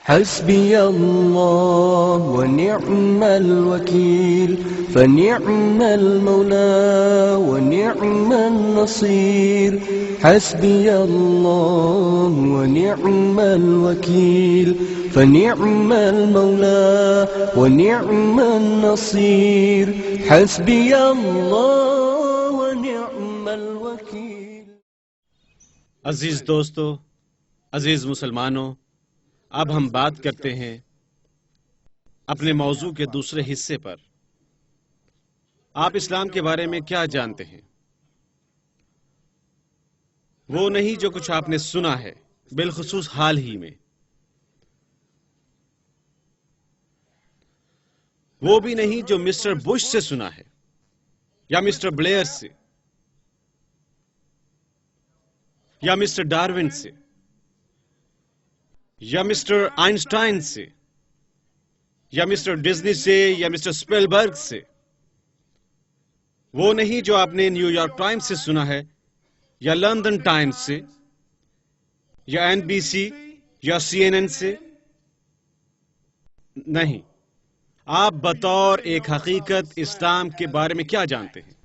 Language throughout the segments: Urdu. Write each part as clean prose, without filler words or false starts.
حسبي الله ونعم الوكيل فنعم المولى ونعم النصير حسبي الله ونعم الوكيل فنعم المولى ونعم النصير حسبي الله ونعم الوكيل۔ عزیز دوستو، عزیز مسلمانوں، اب ہم بات کرتے ہیں اپنے موضوع کے دوسرے حصے پر۔ آپ اسلام کے بارے میں کیا جانتے ہیں؟ وہ نہیں جو کچھ آپ نے سنا ہے، بالخصوص حال ہی میں۔ وہ بھی نہیں جو مسٹر بش سے سنا ہے یا مسٹر بلیئر سے یا مسٹر ڈارون سے یا مسٹر آئنسٹائن سے یا مسٹر ڈزنی سے یا مسٹر اسپیلبرگ سے۔ وہ نہیں جو آپ نے نیو یارک ٹائمز سے سنا ہے یا لندن ٹائمز سے یا NBC یا CNN سے۔ نہیں، آپ بطور ایک حقیقت اسلام کے بارے میں کیا جانتے ہیں؟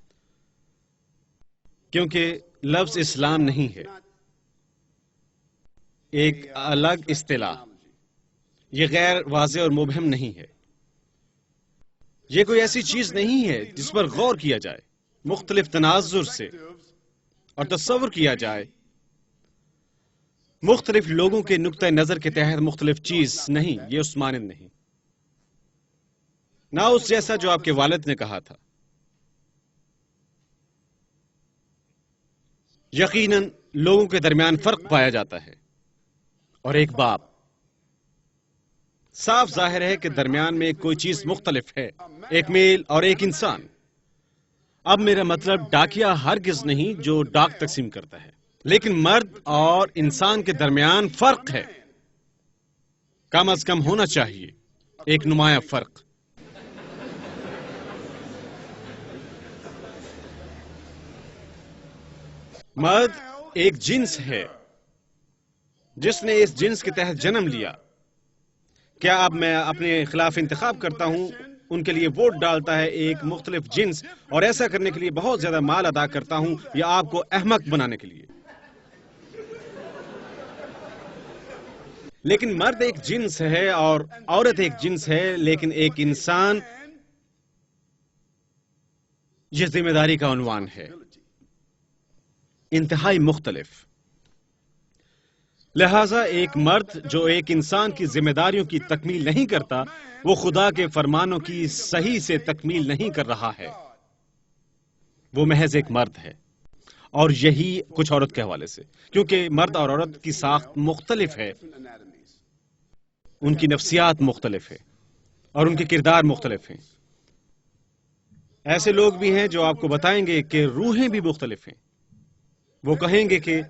کیونکہ لفظ اسلام نہیں ہے، ایک الگ اصطلاح، یہ غیر واضح اور مبہم نہیں ہے۔ یہ کوئی ایسی چیز نہیں ہے جس پر غور کیا جائے، مختلف تناظر سے اور تصور کیا جائے، مختلف لوگوں کے نقطہ نظر کے تحت مختلف چیز نہیں۔ یہ اس مانند نہیں، نہ اس جیسا جو آپ کے والد نے کہا تھا۔ یقیناً لوگوں کے درمیان فرق پایا جاتا ہے، اور ایک باپ، صاف ظاہر ہے کہ درمیان میں کوئی چیز مختلف ہے، ایک میل اور ایک انسان۔ اب میرا مطلب ڈاکیا ہرگز نہیں جو ڈاک تقسیم کرتا ہے، لیکن مرد اور انسان کے درمیان فرق ہے، کم از کم ہونا چاہیے ایک نمایاں فرق۔ مرد ایک جنس ہے جس نے اس جنس کے تحت جنم لیا۔ کیا اب میں اپنے خلاف انتخاب کرتا ہوں، ان کے لیے ووٹ ڈالتا ہے ایک مختلف جنس، اور ایسا کرنے کے لیے بہت زیادہ مال ادا کرتا ہوں، یا آپ کو احمق بنانے کے لیے؟ لیکن مرد ایک جنس ہے اور عورت ایک جنس ہے، لیکن ایک انسان، یہ ذمہ داری کا عنوان ہے، انتہائی مختلف۔ لہذا ایک مرد جو ایک انسان کی ذمہ داریوں کی تکمیل نہیں کرتا، وہ خدا کے فرمانوں کی صحیح سے تکمیل نہیں کر رہا ہے، وہ محض ایک مرد ہے۔ اور یہی کچھ عورت کے حوالے سے، کیونکہ مرد اور عورت کی ساخت مختلف ہے، ان کی نفسیات مختلف ہے اور ان کے کردار مختلف ہیں۔ ایسے لوگ بھی ہیں جو آپ کو بتائیں گے کہ روحیں بھی مختلف ہیں۔ وہ کہیں گے کہ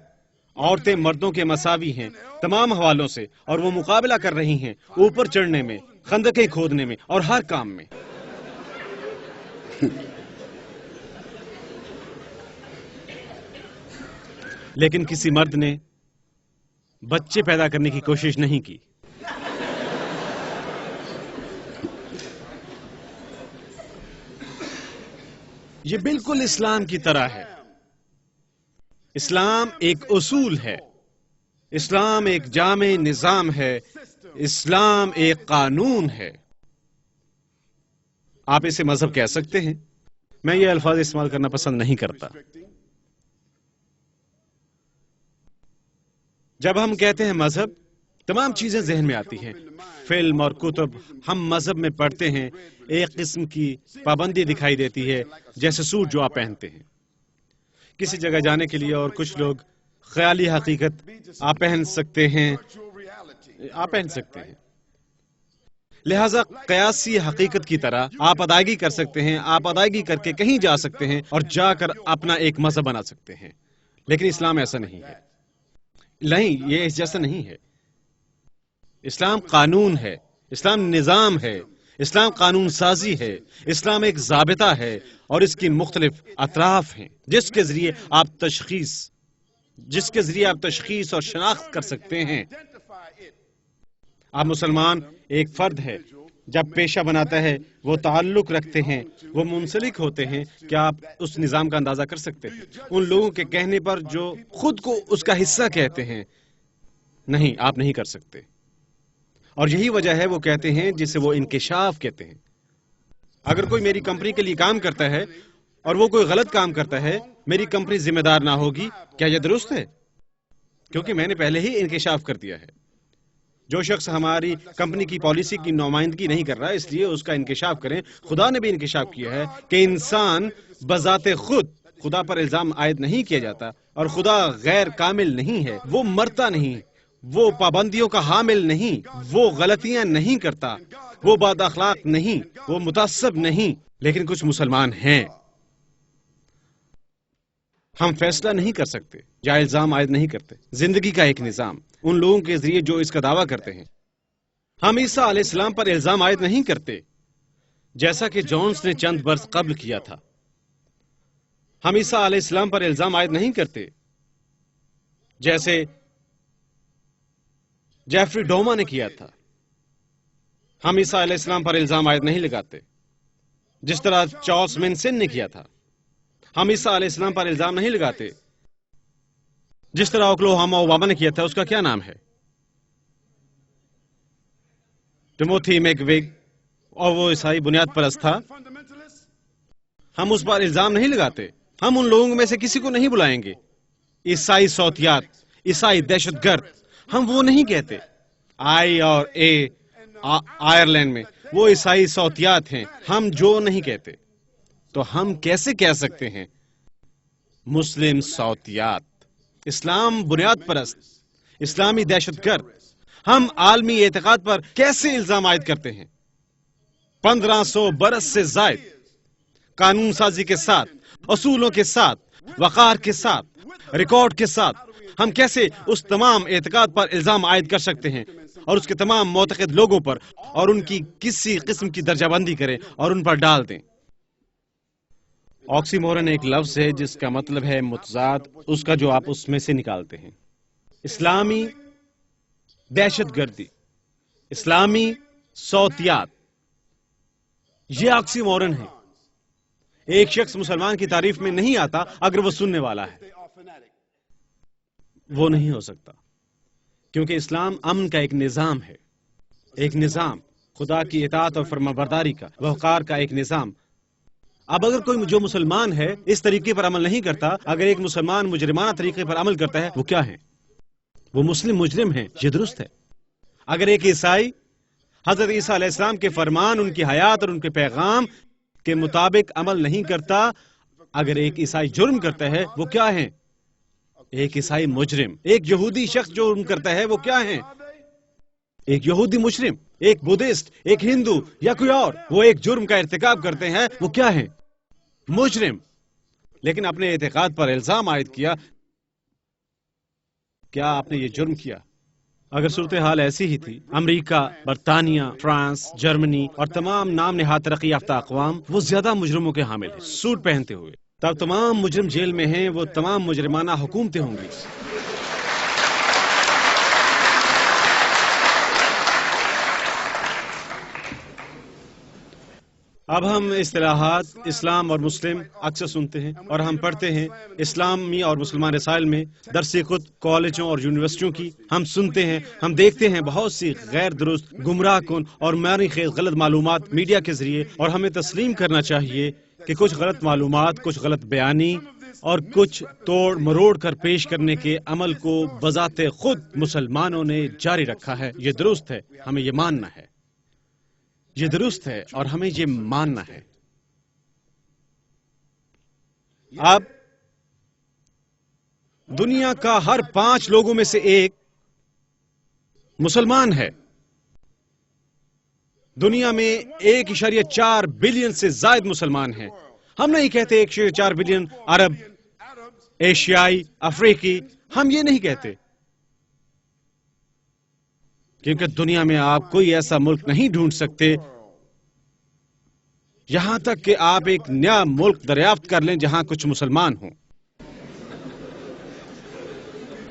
عورتیں مردوں کے مساوی ہیں تمام حوالوں سے، اور وہ مقابلہ کر رہی ہیں اوپر چڑھنے میں، خندقیں کھودنے میں اور ہر کام میں۔ لیکن کسی مرد نے بچے پیدا کرنے کی کوشش نہیں کی۔ یہ بالکل اسلام کی طرح ہے۔ اسلام ایک اصول ہے، اسلام ایک جامع نظام ہے، اسلام ایک قانون ہے۔ آپ اسے مذہب کہہ سکتے ہیں، میں یہ الفاظ استعمال کرنا پسند نہیں کرتا۔ جب ہم کہتے ہیں مذہب، تمام چیزیں ذہن میں آتی ہیں، فلم اور کتب ہم مذہب میں پڑھتے ہیں، ایک قسم کی پابندی دکھائی دیتی ہے، جیسے سوٹ جو آپ پہنتے ہیں کسی جگہ جانے کے لیے، اور کچھ لوگ خیالی حقیقت آپ پہن سکتے ہیں، لہذا قیاسی حقیقت کی طرح آپ ادائیگی کر سکتے ہیں، آپ ادائیگی کر کے کہیں جا سکتے ہیں اور جا کر اپنا ایک مذہب بنا سکتے ہیں۔ لیکن اسلام ایسا نہیں ہے، نہیں، یہ اس جیسا نہیں ہے۔ اسلام قانون ہے، اسلام نظام ہے، اسلام قانون سازی ہے، اسلام ایک ضابطہ ہے، اور اس کی مختلف اطراف ہیں جس کے ذریعے آپ تشخیص اور شناخت کر سکتے ہیں۔ آپ مسلمان ایک فرد ہے، جب پیشہ بناتا ہے وہ تعلق رکھتے ہیں، وہ منسلک ہوتے ہیں. کیا آپ اس نظام کا اندازہ کر سکتے ہیں ان لوگوں کے کہنے پر جو خود کو اس کا حصہ کہتے ہیں؟ نہیں، آپ نہیں کر سکتے. اور یہی وجہ ہے وہ کہتے ہیں جسے وہ انکشاف کہتے ہیں. اگر کوئی میری کمپنی کے لیے کام کرتا ہے اور وہ کوئی غلط کام کرتا ہے، میری کمپنی ذمہ دار نہ ہوگی. کیا یہ درست ہے؟ کیونکہ میں نے پہلے ہی انکشاف کر دیا ہے. جو شخص ہماری کمپنی کی پالیسی کی نمائندگی نہیں کر رہا، اس لیے اس کا انکشاف کریں. خدا نے بھی انکشاف کیا ہے کہ انسان بذات خود خدا پر الزام عائد نہیں کیا جاتا، اور خدا غیر کامل نہیں ہے. وہ مرتا نہیں، وہ پابندیوں کا حامل نہیں، وہ غلطیاں نہیں کرتا، وہ بد اخلاق نہیں، وہ متعصب نہیں. لیکن کچھ مسلمان ہیں. ہم فیصلہ نہیں کر سکتے یا الزام عائد نہیں کرتے. زندگی کا ایک نظام ان لوگوں کے ذریعے جو اس کا دعویٰ کرتے ہیں. ہم عیسیٰ علیہ السلام پر الزام عائد نہیں کرتے جیسا کہ جونز نے چند برس قبل کیا تھا. ہم عیسیٰ علیہ السلام پر الزام عائد نہیں کرتے جیسے جیفری ڈوما نے کیا تھا. ہم عیسیٰ علیہ السلام پر الزام عائد نہیں لگاتے جس طرح چارلس مینسن نے کیا تھا. ہم عیسیٰ علیہ السلام پر الزام نہیں لگاتے جس طرح اوکلاہوما اوباما نے کیا تھا. اس کا کیا نام ہے؟ ٹیموتھی میک ویگ، اور وہ عیسائی بنیاد پرست تھا. ہم اس پر الزام نہیں لگاتے. ہم ان لوگوں میں سے کسی کو نہیں بلائیں گے عیسائی صوتیات، عیسائی دہشت گرد. ہم وہ نہیں کہتے. آئی اور اے آئرلینڈ میں وہ عیسائی صوتیات ہیں. ہم جو نہیں کہتے. تو ہم کیسے کہہ سکتے ہیں مسلم صوتیات، اسلام بنیاد پرست، اسلامی دہشت گرد؟ ہم عالمی اعتقاد پر کیسے الزام عائد کرتے ہیں؟ 1500 برس سے زائد قانون سازی کے ساتھ، اصولوں کے ساتھ، وقار کے ساتھ، ریکارڈ کے ساتھ ہم کیسے اس تمام اعتقاد پر الزام عائد کر سکتے ہیں اور اس کے تمام معتقد لوگوں پر، اور ان کی کسی قسم کی درجہ بندی کریں اور ان پر ڈال دیں؟ آکسی مورن ایک لفظ ہے جس کا مطلب ہے متضاد، اس کا جو آپ اس میں سے نکالتے ہیں. اسلامی دہشت گردی، اسلامی صوتیات، یہ آکسی مورن ہے. ایک شخص مسلمان کی تعریف میں نہیں آتا اگر وہ سننے والا ہے. وہ نہیں ہو سکتا کیونکہ اسلام امن کا ایک نظام ہے، ایک نظام خدا کی اطاعت اور فرمانبرداری کا، وقار کا ایک نظام. اب اگر کوئی جو مسلمان ہے اس طریقے پر عمل نہیں کرتا، اگر ایک مسلمان مجرمانہ طریقے پر عمل کرتا ہے، وہ کیا ہے؟ وہ مسلم مجرم ہیں. یہ درست ہے. اگر ایک عیسائی حضرت عیسیٰ علیہ السلام کے فرمان، ان کی حیات اور ان کے پیغام کے مطابق عمل نہیں کرتا، اگر ایک عیسائی جرم کرتا ہے، وہ کیا ہے؟ ایک عیسائی مجرم. ایک یہودی شخص جو جرم کرتا ہے، وہ کیا ہے؟ ایک یہودی مجرم. ایک بدھسٹ، ایک ہندو یا کوئی اور، وہ ایک جرم کا ارتکاب کرتے ہیں، وہ کیا ہے؟ مجرم. لیکن اپنے اعتقاد پر الزام عائد کیا. کیا آپ نے یہ جرم کیا؟ اگر صورتحال ایسی ہی تھی، امریکہ، برطانیہ، فرانس، جرمنی اور تمام نام نہاد ترقی یافتہ اقوام وہ زیادہ مجرموں کے حامل ہیں سوٹ پہنتے ہوئے. تب تمام مجرم جیل میں ہیں، وہ تمام مجرمانہ حکومتیں ہوں گی. اب ہم اصطلاحات اسلام اور مسلم اکثر سنتے ہیں اور ہم پڑھتے ہیں اسلامی اور مسلمان رسائل میں، درسی خود کالجوں اور یونیورسٹیوں کی. ہم سنتے ہیں، ہم دیکھتے ہیں بہت سی غیر درست، گمراہ کن اور معنی خیز غلط معلومات میڈیا کے ذریعے، اور ہمیں تسلیم کرنا چاہیے کہ کچھ غلط معلومات، کچھ غلط بیانی اور کچھ توڑ مروڑ کر پیش کرنے کے عمل کو بذات خود مسلمانوں نے جاری رکھا ہے. یہ درست ہے، ہمیں یہ ماننا ہے. یہ درست ہے اور ہمیں یہ ماننا ہے. اب دنیا کا ہر 5 لوگوں میں سے ایک مسلمان ہے. دنیا میں 1.4 بلین سے زائد مسلمان ہیں. ہم نہیں کہتے 1.4 بلین عرب، ایشیائی، افریقی. ہم یہ نہیں کہتے کیونکہ دنیا میں آپ کوئی ایسا ملک نہیں ڈھونڈ سکتے یہاں تک کہ آپ ایک نیا ملک دریافت کر لیں جہاں کچھ مسلمان ہوں.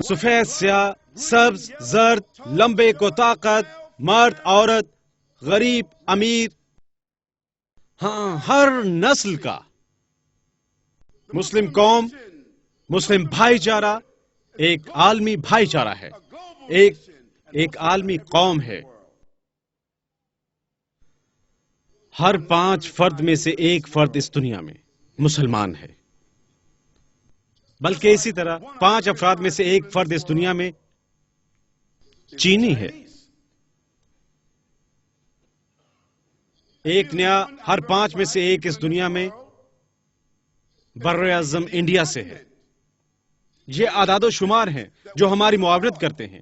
سفید، سیاہ، سبز، زرد، لمبے کو طاقت، مرد عورت غریب امیر، ہاں ہر نسل کا مسلم قوم، مسلم بھائی چارہ ایک عالمی بھائی چارہ ہے، ایک عالمی قوم ہے۔ ہر 5 فرد میں سے ایک فرد اس دنیا میں مسلمان ہے، بلکہ اسی طرح 5 افراد میں سے ایک فرد اس دنیا میں چینی ہے۔ ایک نیا ہر 5 میں سے ایک اس دنیا میں بر اعظم انڈیا سے ہے۔ یہ اعداد و شمار ہیں جو ہماری معاونت کرتے ہیں۔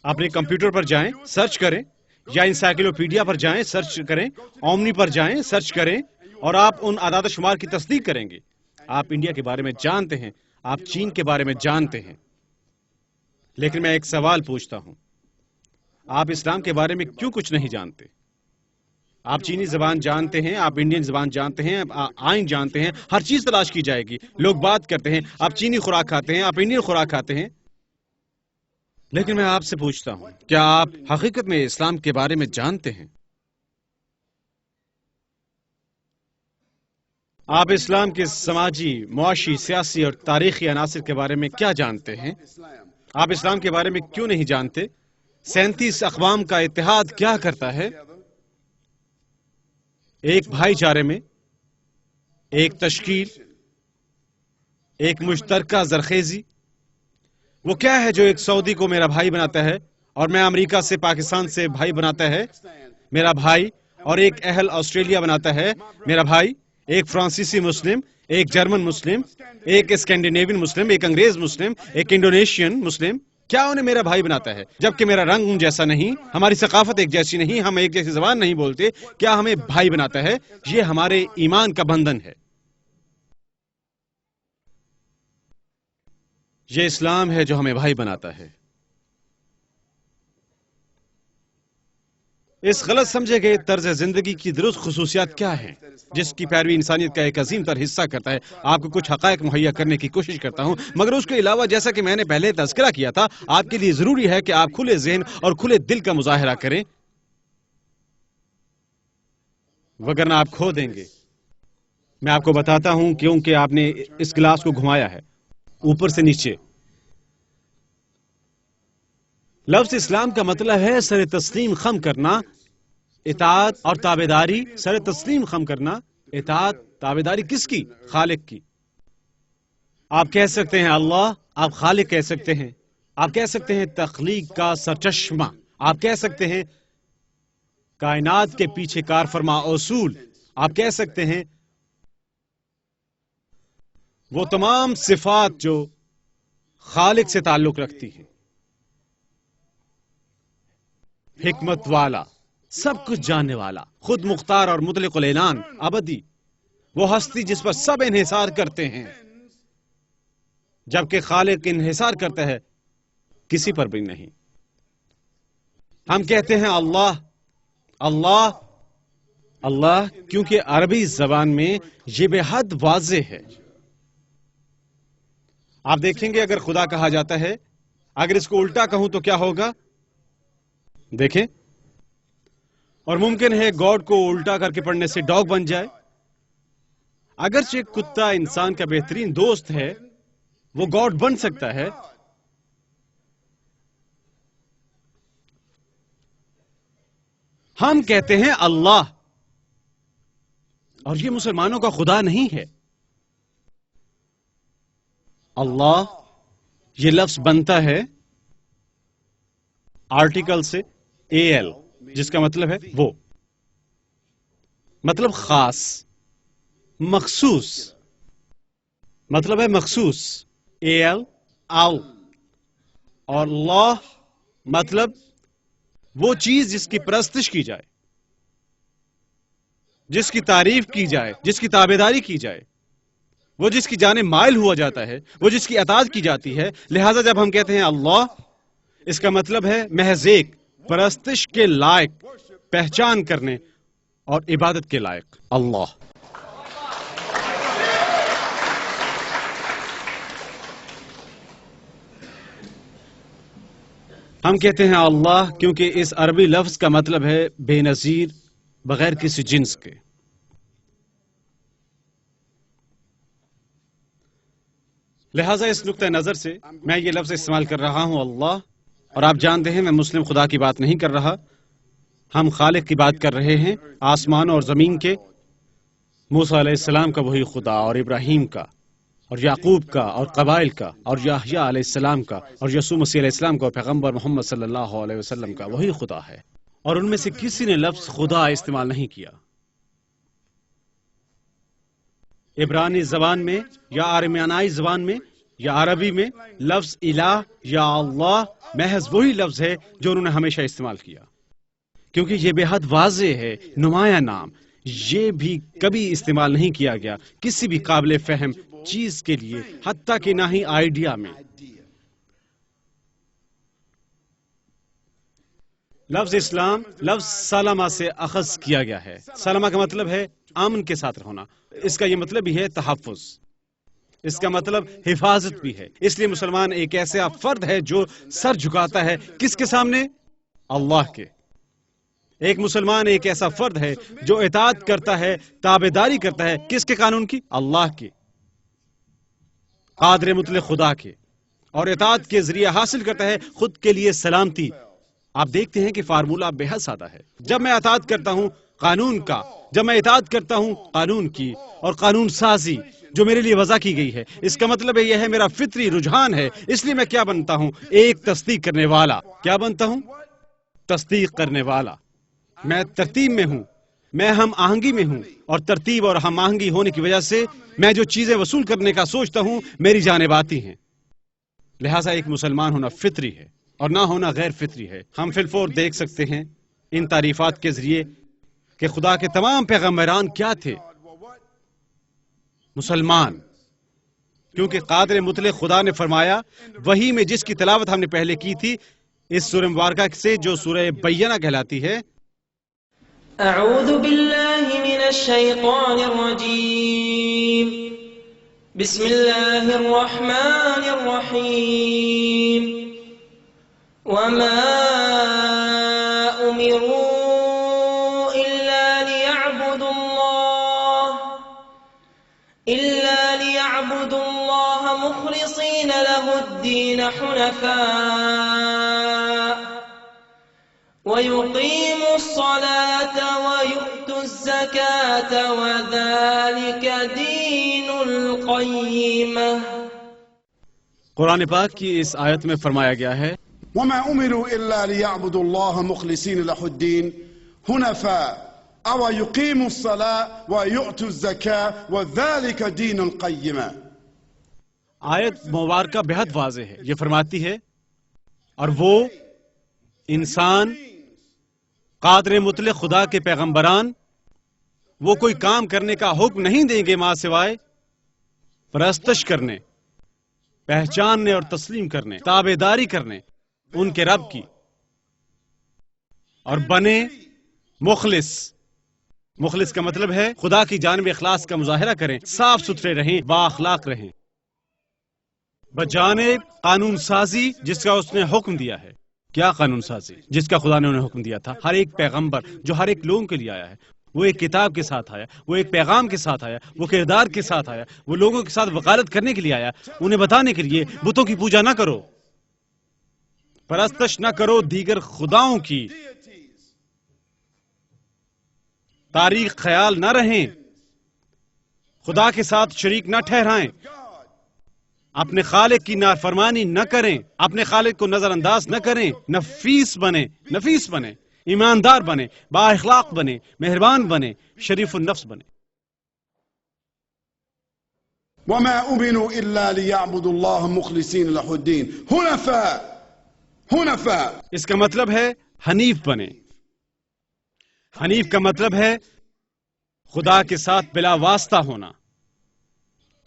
اپنے کمپیوٹر پر جائیں، سرچ کریں، یا انسائکلوپیڈیا پر جائیں، سرچ کریں، اومنی پر جائیں، سرچ کریں، اور آپ ان اعداد و شمار کی تصدیق کریں گے۔ آپ انڈیا کے بارے میں جانتے ہیں، آپ چین کے بارے میں جانتے ہیں، لیکن میں ایک سوال پوچھتا ہوں، آپ اسلام کے بارے میں کیوں کچھ نہیں جانتے؟ آپ چینی زبان جانتے ہیں، آپ انڈین زبان جانتے ہیں، آپ آئین جانتے ہیں، ہر چیز تلاش کی جائے گی، لوگ بات کرتے ہیں، آپ چینی خوراک کھاتے ہیں، آپ انڈین خوراک کھاتے ہیں، لیکن میں آپ سے پوچھتا ہوں، کیا آپ حقیقت میں اسلام کے بارے میں جانتے ہیں؟ آپ اسلام کے سماجی، معاشی، سیاسی اور تاریخی عناصر کے بارے میں کیا جانتے ہیں؟ آپ اسلام کے بارے میں کیوں نہیں جانتے؟ 37 اقوام کا اتحاد کیا کرتا ہے؟ ایک بھائی چارے میں، ایک تشکیل، ایک مشترکہ زرخیزی، وہ کیا ہے جو ایک سعودی کو میرا بھائی بناتا ہے، اور میں امریکہ سے، پاکستان سے بھائی بناتا ہے میرا بھائی، اور ایک اہل آسٹریلیا بناتا ہے میرا بھائی، ایک فرانسیسی مسلم، ایک جرمن مسلم، ایک اسکینڈینیوین مسلم، ایک انگریز مسلم، ایک انڈونیشین مسلم، کیا انہیں میرا بھائی بناتا ہے؟ جبکہ میرا رنگ ان جیسا نہیں، ہماری ثقافت ایک جیسی نہیں، ہم ایک جیسی زبان نہیں بولتے، کیا ہمیں بھائی بناتا ہے؟ یہ ہمارے ایمان کا بندھن ہے۔ یہ اسلام ہے جو ہمیں بھائی بناتا ہے۔ اس غلط سمجھے گئے طرز زندگی کی درست خصوصیات کیا ہیں جس کی پیروی انسانیت کا ایک عظیم تر حصہ کرتا ہے؟ آپ کو کچھ حقائق مہیا کرنے کی کوشش کرتا ہوں، مگر اس کے علاوہ جیسا کہ میں نے پہلے تذکرہ کیا تھا، آپ کے لیے ضروری ہے کہ آپ کھلے ذہن اور کھلے دل کا مظاہرہ کریں، وگرنہ آپ کھو دیں گے۔ میں آپ کو بتاتا ہوں کیونکہ آپ نے اس گلاس کو گھمایا ہے اوپر سے نیچے۔ لفظ اسلام کا مطلب ہے سر تسلیم خم کرنا، اطاعت اور تابعداری۔ سر تسلیم خم کرنا، اطاعت، تابعداری کس کی؟ خالق کی۔ آپ کہہ سکتے ہیں اللہ، آپ خالق کہہ سکتے ہیں، آپ کہہ سکتے ہیں تخلیق کا سرچشمہ، آپ کہہ سکتے ہیں کائنات کے پیچھے کار فرما اصول، آپ کہہ سکتے ہیں وہ تمام صفات جو خالق سے تعلق رکھتی ہیں، حکمت والا، سب کچھ جاننے والا، خود مختار اور مطلق الاعنان، ابدی، وہ ہستی جس پر سب انحصار کرتے ہیں، جبکہ خالق انحصار کرتا ہے کسی پر بھی نہیں۔ ہم کہتے ہیں اللہ، اللہ، اللہ، کیونکہ عربی زبان میں یہ بے حد واضح ہے۔ آپ دیکھیں گے اگر خدا کہا جاتا ہے، اگر اس کو الٹا کہوں تو کیا ہوگا؟ دیکھیں، اور ممکن ہے گاڈ کو الٹا کر کے پڑھنے سے ڈاگ بن جائے۔ اگرچہ کتا انسان کا بہترین دوست ہے، وہ گاڈ بن سکتا ہے۔ ہم کہتے ہیں اللہ، اور یہ مسلمانوں کا خدا نہیں ہے۔ اللہ یہ لفظ بنتا ہے آرٹیکل سے AL، جس کا مطلب ہے وہ، مطلب خاص، مخصوص، مطلب ہے مخصوص، AL، آل، اور اللہ مطلب وہ چیز جس کی پرستش کی جائے، جس کی تعریف کی جائے، جس کی تابعداری کی جائے، وہ جس کی جانب مائل ہوا جاتا ہے، وہ جس کی اطاعت کی جاتی ہے۔ لہذا جب ہم کہتے ہیں اللہ، اس کا مطلب ہے محض ایک، پرستش کے لائق، پہچان کرنے اور عبادت کے لائق اللہ۔ ہم کہتے ہیں اللہ کیونکہ اس عربی لفظ کا مطلب ہے بے نظیر، بغیر کسی جنس کے۔ لہٰذا اس نقطۂ نظر سے میں یہ لفظ استعمال کر رہا ہوں اللہ، اور آپ جانتے ہیں میں مسلم خدا کی بات نہیں کر رہا، ہم خالق کی بات کر رہے ہیں، آسمان اور زمین کے، موسیٰ علیہ السلام کا وہی خدا، اور ابراہیم کا، اور یعقوب کا، اور قبائل کا، اور یحییٰ علیہ السلام کا، اور یسوع مسیح علیہ السلام کا، اور پیغمبر محمد صلی اللہ علیہ وسلم کا وہی خدا ہے، اور ان میں سے کسی نے لفظ خدا استعمال نہیں کیا۔ عبرانی زبان میں یا آرمیانائی زبان میں یا عربی میں لفظ الہ یا اللہ محض وہی لفظ ہے جو انہوں نے ہمیشہ استعمال کیا، کیونکہ یہ بے حد واضح ہے، نمایاں نام، یہ بھی کبھی استعمال نہیں کیا گیا کسی بھی قابل فہم چیز کے لیے، حتیٰ کہ نہ ہی آئیڈیا میں۔ لفظ اسلام لفظ سلمہ سے اخذ کیا گیا ہے۔ سلمہ کا مطلب ہے امن کے ساتھ ہونا، اس کا یہ مطلب بھی ہے تحفظ، اس کا مطلب حفاظت بھی ہے۔ اس لیے مسلمان ایک ایسا فرد ہے جو سر جھکاتا ہے کس کے سامنے؟ اللہ کے۔ ایک مسلمان ایک ایسا فرد ہے جو اطاعت کرتا ہے، تابعداری کرتا ہے، کس کے قانون کی؟ اللہ کے، قادر مطلق خدا کے، اور اطاعت کے ذریعے حاصل کرتا ہے خود کے لیے سلامتی۔ آپ دیکھتے ہیں کہ فارمولہ بے حد سادہ ہے۔ جب میں اطاعت کرتا ہوں قانون کا، جب میں اطاعت کرتا ہوں قانون کی اور قانون سازی جو میرے لیے وضع کی گئی ہے، اس کا مطلب یہ ہے میرا فطری رجحان ہے، اس لیے میں کیا بنتا ہوں؟ ایک تصدیق کرنے والا۔ کیا بنتا ہوں؟ تصدیق کرنے والا۔ میں ترتیب میں ہوں، میں ہم آہنگی میں ہوں، اور ترتیب اور ہم آہنگی ہونے کی وجہ سے میں جو چیزیں وصول کرنے کا سوچتا ہوں میری جانب آتی ہیں۔ لہٰذا ایک مسلمان ہونا فطری ہے اور نہ ہونا غیر فطری ہے۔ ہم فی الفور دیکھ سکتے ہیں ان تعریفات کے ذریعے کہ خدا کے تمام پیغمبران کیا تھے؟ مسلمان، کیونکہ قادر مطلق خدا نے فرمایا وہی میں جس کی تلاوت ہم نے پہلے کی تھی اس سورہ مبارکہ سے جو سورہ بینہ کہلاتی ہے۔ اعوذ باللہ من الشیطان الرجیم، بسم اللہ الرحمن الرحیم، وما امروا الا ليعبدوا الله مخلصين له الدين حنفاء ويقيموا الصلاة ويؤتوا الزكاة وذلك دين القيمة۔ قرآن پاک کی اس آیت میں فرمایا گیا ہے وما امروا الا ليعبدوا الله مخلصين له الدين حنفاء ويقيموا الصلاة ويؤتوا الزكاة وذلك دين القيمة۔ آیت مبارکہ بہت واضح ہے، یہ فرماتی ہے اور وہ انسان قادر مطلق خدا کے پیغمبران وہ کوئی کام کرنے کا حکم نہیں دیں گے ماں سوائے پرستش کرنے، پہچاننے اور تسلیم کرنے، تابعداری کرنے ان کے رب کی، اور بنے مخلص۔ مخلص کا مطلب ہے خدا کی جانب اخلاص کا مظاہرہ کریں، صاف ستھرے رہیں، با اخلاق رہیں، بجانب قانون سازی جس کا اس نے حکم دیا ہے۔ کیا قانون سازی؟ جس کا خدا نے انہیں حکم دیا تھا۔ ہر ایک پیغمبر جو ہر ایک لوگوں کے لیے آیا ہے وہ ایک کتاب کے ساتھ آیا، وہ ایک پیغام کے ساتھ آیا، وہ کردار کے ساتھ آیا، وہ لوگوں کے ساتھ وکالت کرنے کے لیے آیا، انہیں بتانے کے لیے بتوں کی پوجا نہ کرو، پرستش نہ کرو دیگر خداؤں کی، تاریخ خیال نہ رہیں، خدا کے ساتھ شریک نہ ٹھہرائیں، اپنے خالق کی نافرمانی نہ کریں، اپنے خالق کو نظر انداز نہ کریں، نفیس بنے، ایماندار بنے، با اخلاق بنے، مہربان بنے، شریف النفس بنے۔ وما امروا الا ليعبدوا الله مخلصين له الدين حنفاء۔ اس کا مطلب ہے حنیف بنے۔ حنیف کا مطلب ہے خدا کے ساتھ بلا واسطہ ہونا،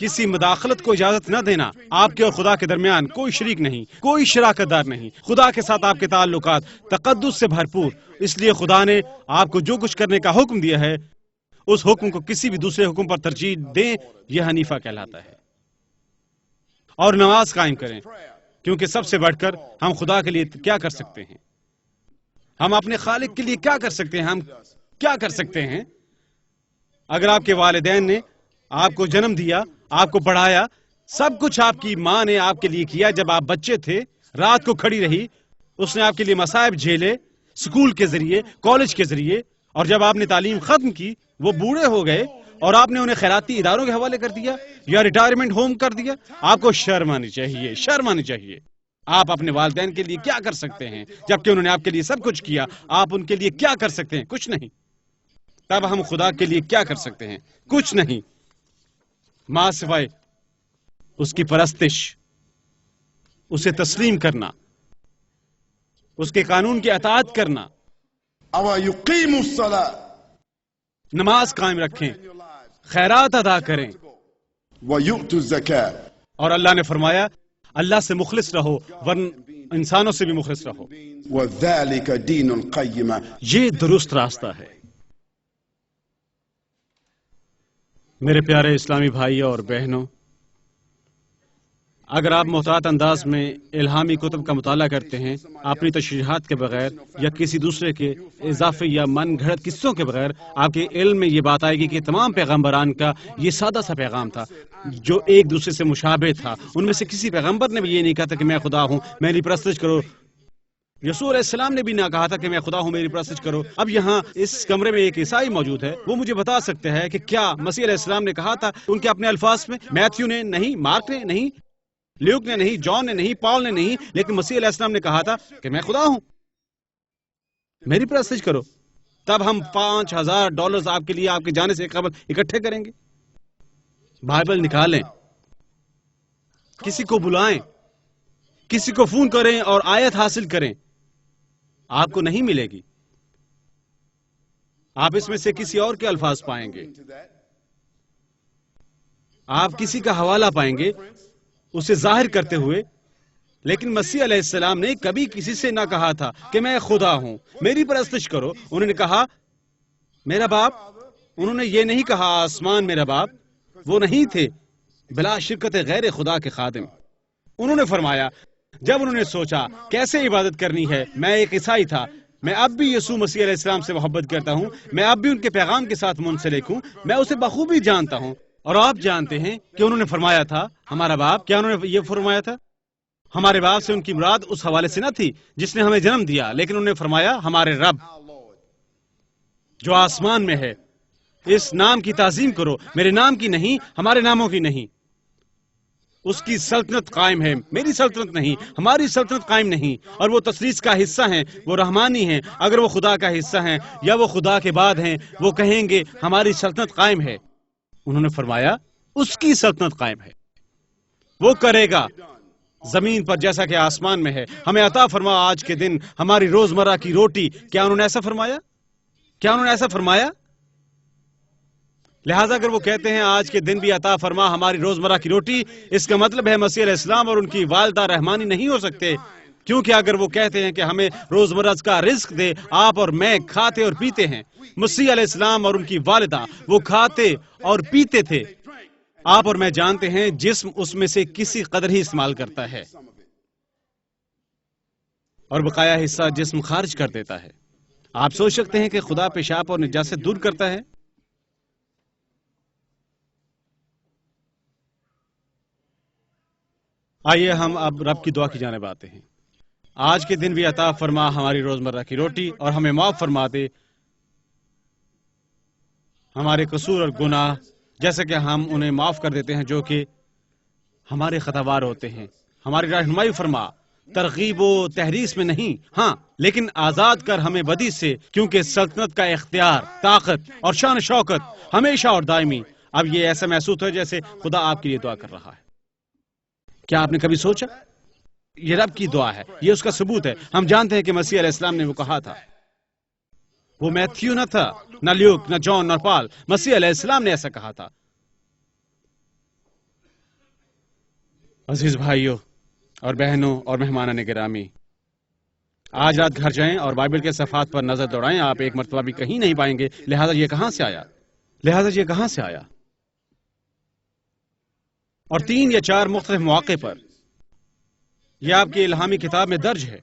کسی مداخلت کو اجازت نہ دینا، آپ کے اور خدا کے درمیان کوئی شریک نہیں، کوئی شراکت دار نہیں، خدا کے ساتھ آپ کے تعلقات تقدس سے بھرپور۔ اس لیے خدا نے آپ کو جو کچھ کرنے کا حکم دیا ہے اس حکم کو کسی بھی دوسرے حکم پر ترجیح دیں، یہ حنیفہ کہلاتا ہے۔ اور نماز قائم کریں، کیونکہ سب سے بڑھ کر ہم خدا کے لیے کیا کر سکتے ہیں؟ ہم اپنے خالق کے لیے کیا کر سکتے ہیں؟ ہم کیا کر سکتے ہیں؟ اگر آپ کے والدین نے آپ کو جنم دیا، آپ کو پڑھایا، سب کچھ آپ کی ماں نے آپ کے لیے کیا، جب آپ بچے تھے رات کو کھڑی رہی، اس نے آپ کے لیے مصائب جھیلے اسکول کے ذریعے، کالج کے ذریعے، اور جب آپ نے تعلیم ختم کی وہ بوڑھے ہو گئے اور آپ نے انہیں خیراتی اداروں کے حوالے کر دیا یا ریٹائرمنٹ ہوم کر دیا، آپ کو شرم آنی چاہیے، شرم آنی چاہیے۔ آپ اپنے والدین کے لیے کیا کر سکتے ہیں جبکہ انہوں نے آپ کے لیے سب کچھ کیا؟ آپ ان کے لیے کیا کر سکتے ہیں؟ کچھ نہیں۔ تب ہم خدا کے لیے کیا کر سکتے ہیں؟ کچھ نہیں، ماں سوائے اس کی پرستش، اسے تسلیم کرنا، اس کے قانون کی اطاعت کرنا، ويقيموا الصلاة نماز قائم رکھیں، خیرات ادا کریں، ويؤتوا الزكاة. اور اللہ نے فرمایا اللہ سے مخلص رہو ورن انسانوں سے بھی مخلص رہو، وذلك دين القيمة. یہ درست راستہ ہے۔ میرے پیارے اسلامی بھائی اور بہنوں، اگر آپ محتاط انداز میں الہامی کتب کا مطالعہ کرتے ہیں اپنی تشریحات کے بغیر یا کسی دوسرے کے اضافی یا من گھڑت قصوں کے بغیر، آپ کے علم میں یہ بات آئے گی کہ تمام پیغمبران کا یہ سادہ سا پیغام تھا جو ایک دوسرے سے مشابہ تھا۔ ان میں سے کسی پیغمبر نے بھی یہ نہیں کہا تھا کہ میں خدا ہوں، میری پرستش کرو۔ یسوع علیہ السلام نے بھی نہ کہا تھا کہ میں خدا ہوں، میری پرستش کرو۔ اب یہاں اس کمرے میں ایک عیسائی موجود ہے، وہ مجھے بتا سکتے ہیں کہ کیا مسیح علیہ السلام نے کہا تھا ان کے اپنے الفاظ میں؟ میتھیو نے نہیں، مارک نے نہیں، لیوک نے نہیں، جان نے نہیں، پال نے نہیں، لیکن مسیح علیہ السلام نے کہا تھا کہ میں خدا ہوں، میری پرستش کرو۔ تب ہم $5000 آپ کے لیے آپ کے جانے سے قبل اکٹھے کریں گے۔ بائبل نکالیں، کسی کو بلائیں، کسی کو فون کریں اور آیت حاصل کریں، آپ کو نہیں ملے گی۔ آپ اس میں سے کسی اور کے الفاظ پائیں گے، آپ کسی کا حوالہ پائیں گے اسے ظاہر کرتے ہوئے، لیکن مسیح علیہ السلام نے کبھی کسی سے نہ کہا تھا کہ میں خدا ہوں، میری پرستش کرو۔ انہوں نے کہا میرا باپ، انہوں نے یہ نہیں کہا آسمان میرا باپ، وہ نہیں تھے بلا شرکت غیر خدا کے خادم۔ انہوں نے فرمایا جب انہوں نے سوچا کیسے عبادت کرنی ہے، میں ایک عیسائی تھا، میں اب بھی یسوع مسیح علیہ السلام سے محبت کرتا ہوں، میں اب بھی ان کے پیغام کے ساتھ منسلک ہوں، میں اسے بخوبی جانتا ہوں۔ اور آپ جانتے ہیں کہ انہوں نے فرمایا تھا ہمارا باپ، کیا انہوں نے یہ فرمایا تھا؟ ہمارے باپ سے ان کی مراد اس حوالے سے نہ تھی جس نے ہمیں جنم دیا، لیکن انہوں نے فرمایا ہمارے رب جو آسمان میں ہے، اس نام کی تعظیم کرو، میرے نام کی نہیں، ہمارے ناموں کی نہیں۔ اس کی سلطنت قائم ہے، میری سلطنت نہیں، ہماری سلطنت قائم نہیں، اور وہ تثلیث کا حصہ ہیں، وہ رحمانی ہیں۔ اگر وہ خدا کا حصہ ہیں یا وہ خدا کے بعد ہیں، وہ کہیں گے ہماری سلطنت قائم ہے۔ انہوں نے فرمایا اس کی سلطنت قائم ہے، وہ کرے گا زمین پر جیسا کہ آسمان میں ہے۔ ہمیں عطا فرما آج کے دن ہماری روزمرہ کی روٹی۔ کیا انہوں نے ایسا فرمایا؟ کیا انہوں نے ایسا فرمایا؟ لہٰذا اگر وہ کہتے ہیں آج کے دن بھی عطا فرما ہماری روزمرہ کی روٹی، اس کا مطلب ہے مسیح علیہ السلام اور ان کی والدہ رحمانی نہیں ہو سکتے، کیونکہ اگر وہ کہتے ہیں کہ ہمیں روزمرہ کا رزق دے، آپ اور میں کھاتے اور پیتے ہیں۔ مسیح علیہ السلام اور ان کی والدہ وہ کھاتے اور پیتے تھے۔ آپ اور میں جانتے ہیں جسم اس میں سے کسی قدر ہی استعمال کرتا ہے اور بقایا حصہ جسم خارج کر دیتا ہے۔ آپ سوچ سکتے ہیں کہ خدا پیشاب اور نجاست دور کرتا ہے؟ آئیے ہم اب رب کی دعا کی جانب آتے ہیں۔ آج کے دن بھی عطا فرما ہماری روزمرہ کی روٹی، اور ہمیں معاف فرما دے ہمارے قصور اور گناہ، جیسے کہ ہم انہیں معاف کر دیتے ہیں جو کہ ہمارے خطاوار ہوتے ہیں۔ ہماری رہنمائی فرما، ترغیب و تحریص میں نہیں، ہاں لیکن آزاد کر ہمیں بدی سے، کیونکہ سلطنت کا اختیار، طاقت اور شان شوکت ہمیشہ اور دائمی۔ اب یہ ایسا محسوس ہے جیسے خدا آپ کے لیے دعا کر رہا ہے۔ کیا آپ نے کبھی سوچا؟ یہ رب کی دعا ہے، یہ اس کا ثبوت ہے۔ ہم جانتے ہیں کہ مسیح علیہ السلام نے وہ کہا تھا، وہ میتھیو نہ تھا، نہ لیوک، نہ جان، نہ پال، مسیح علیہ السلام نے ایسا کہا تھا۔ عزیز بھائیوں اور بہنوں اور مہمانان گرامی، آج رات گھر جائیں اور بائبل کے صفحات پر نظر دوڑائیں، آپ ایک مرتبہ بھی کہیں نہیں پائیں گے لہذا یہ کہاں سے آیا، لہذا یہ کہاں سے آیا۔ اور 3 یا 4 مختلف مواقع پر یہ آپ کی الہامی کتاب میں درج ہے.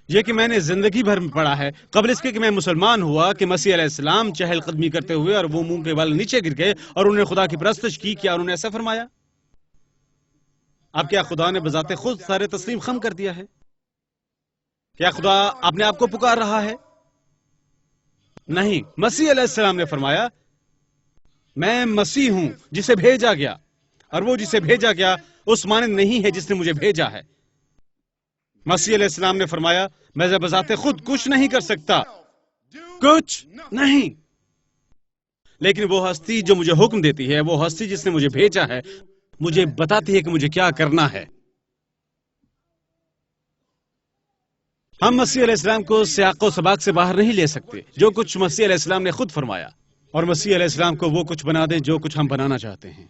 یہ کہ میں نے زندگی بھر میں پڑھا ہے قبل اس کے کہ میں مسلمان ہوا کہ مسیح علیہ السلام چہل قدمی کرتے ہوئے اور وہ منہ کے بل نیچے گر گئے اور انہوں نے خدا کی پرستش کی. کیا انہوں نے ایسا فرمایا؟ اب کیا خدا نے بذات خود سارے تسلیم خم کر دیا ہے؟ کیا خدا اپنے آپ کو پکار رہا ہے؟ نہیں. مسیح علیہ السلام نے فرمایا میں مسیح ہوں جسے بھیجا گیا، اور وہ جسے بھیجا گیا اس مانند نہیں ہے جس نے مجھے بھیجا ہے. مسیح علیہ السلام نے فرمایا میں بذات خود کچھ نہیں کر سکتا، کچھ نہیں، لیکن وہ ہستی جو مجھے حکم دیتی ہے، وہ ہستی جس نے مجھے بھیجا ہے، مجھے بتاتی ہے کہ مجھے کیا کرنا ہے. ہم مسیح علیہ السلام کو سیاق و سباق سے باہر نہیں لے سکتے. جو کچھ مسیح علیہ السلام نے خود فرمایا، اور مسیح علیہ السلام کو وہ کچھ بنا دیں جو کچھ ہم بنانا چاہتے ہیں.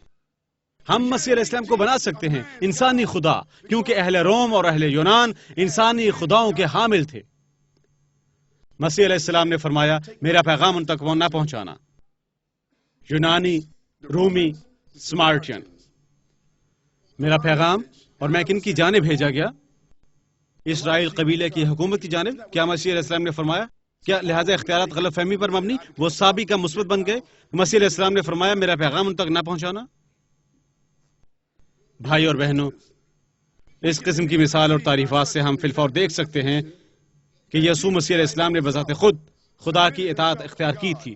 ہم مسیح علیہ السلام کو بنا سکتے ہیں انسانی خدا، کیونکہ اہل روم اور اہل یونان انسانی خداؤں کے حامل تھے. مسیح علیہ السلام نے فرمایا میرا پیغام ان تک نہ پہنچانا. یونانی، رومی، سمارٹین، میرا پیغام، اور میں کن کی جانب بھیجا گیا؟ اسرائیل قبیلے کی حکومت کی جانب. کیا مسیح علیہ السلام نے فرمایا کیا لہذا اختیارات غلط فہمی پر مبنی وہ سابق کا مثبت بن گئے؟ مسیح علیہ السلام نے فرمایا میرا پیغام ان تک نہ پہنچانا. بھائی اور بہنوں، اس قسم کی مثال اور تعریفات سے ہم فی الفور دیکھ سکتے ہیں کہ یسوع مسیح علیہ السلام نے بذات خود خدا کی اطاعت اختیار کی تھی،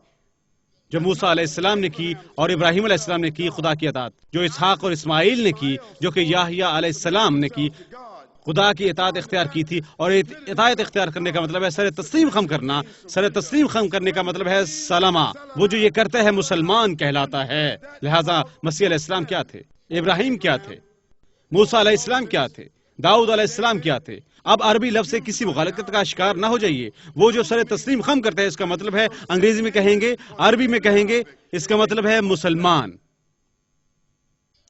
جو موسیٰ علیہ السلام نے کی اور ابراہیم علیہ السلام نے کی خدا کی اطاعت، جو اسحاق اور اسماعیل نے کی، جو کہ یحییٰ علیہ السلام نے کی. خدا کی اطاعت اختیار کی تھی. اور اطاعت اختیار کرنے کا مطلب ہے سر تسلیم خم کرنا. سر تسلیم خم کرنے کا مطلب ہے سلامہ. وہ جو یہ کرتا ہے مسلمان کہلاتا ہے. لہذا مسیح علیہ السلام کیا تھے؟ ابراہیم کیا تھے؟ موسیٰ علیہ السلام کیا تھے؟ داؤد علیہ السلام کیا تھے؟ اب عربی لفظ سے کسی مغالطت کا شکار نہ ہو جائیے. وہ جو سر تسلیم خم کرتا ہے اس کا مطلب ہے، انگریزی میں کہیں گے، عربی میں کہیں گے، اس کا مطلب ہے مسلمان.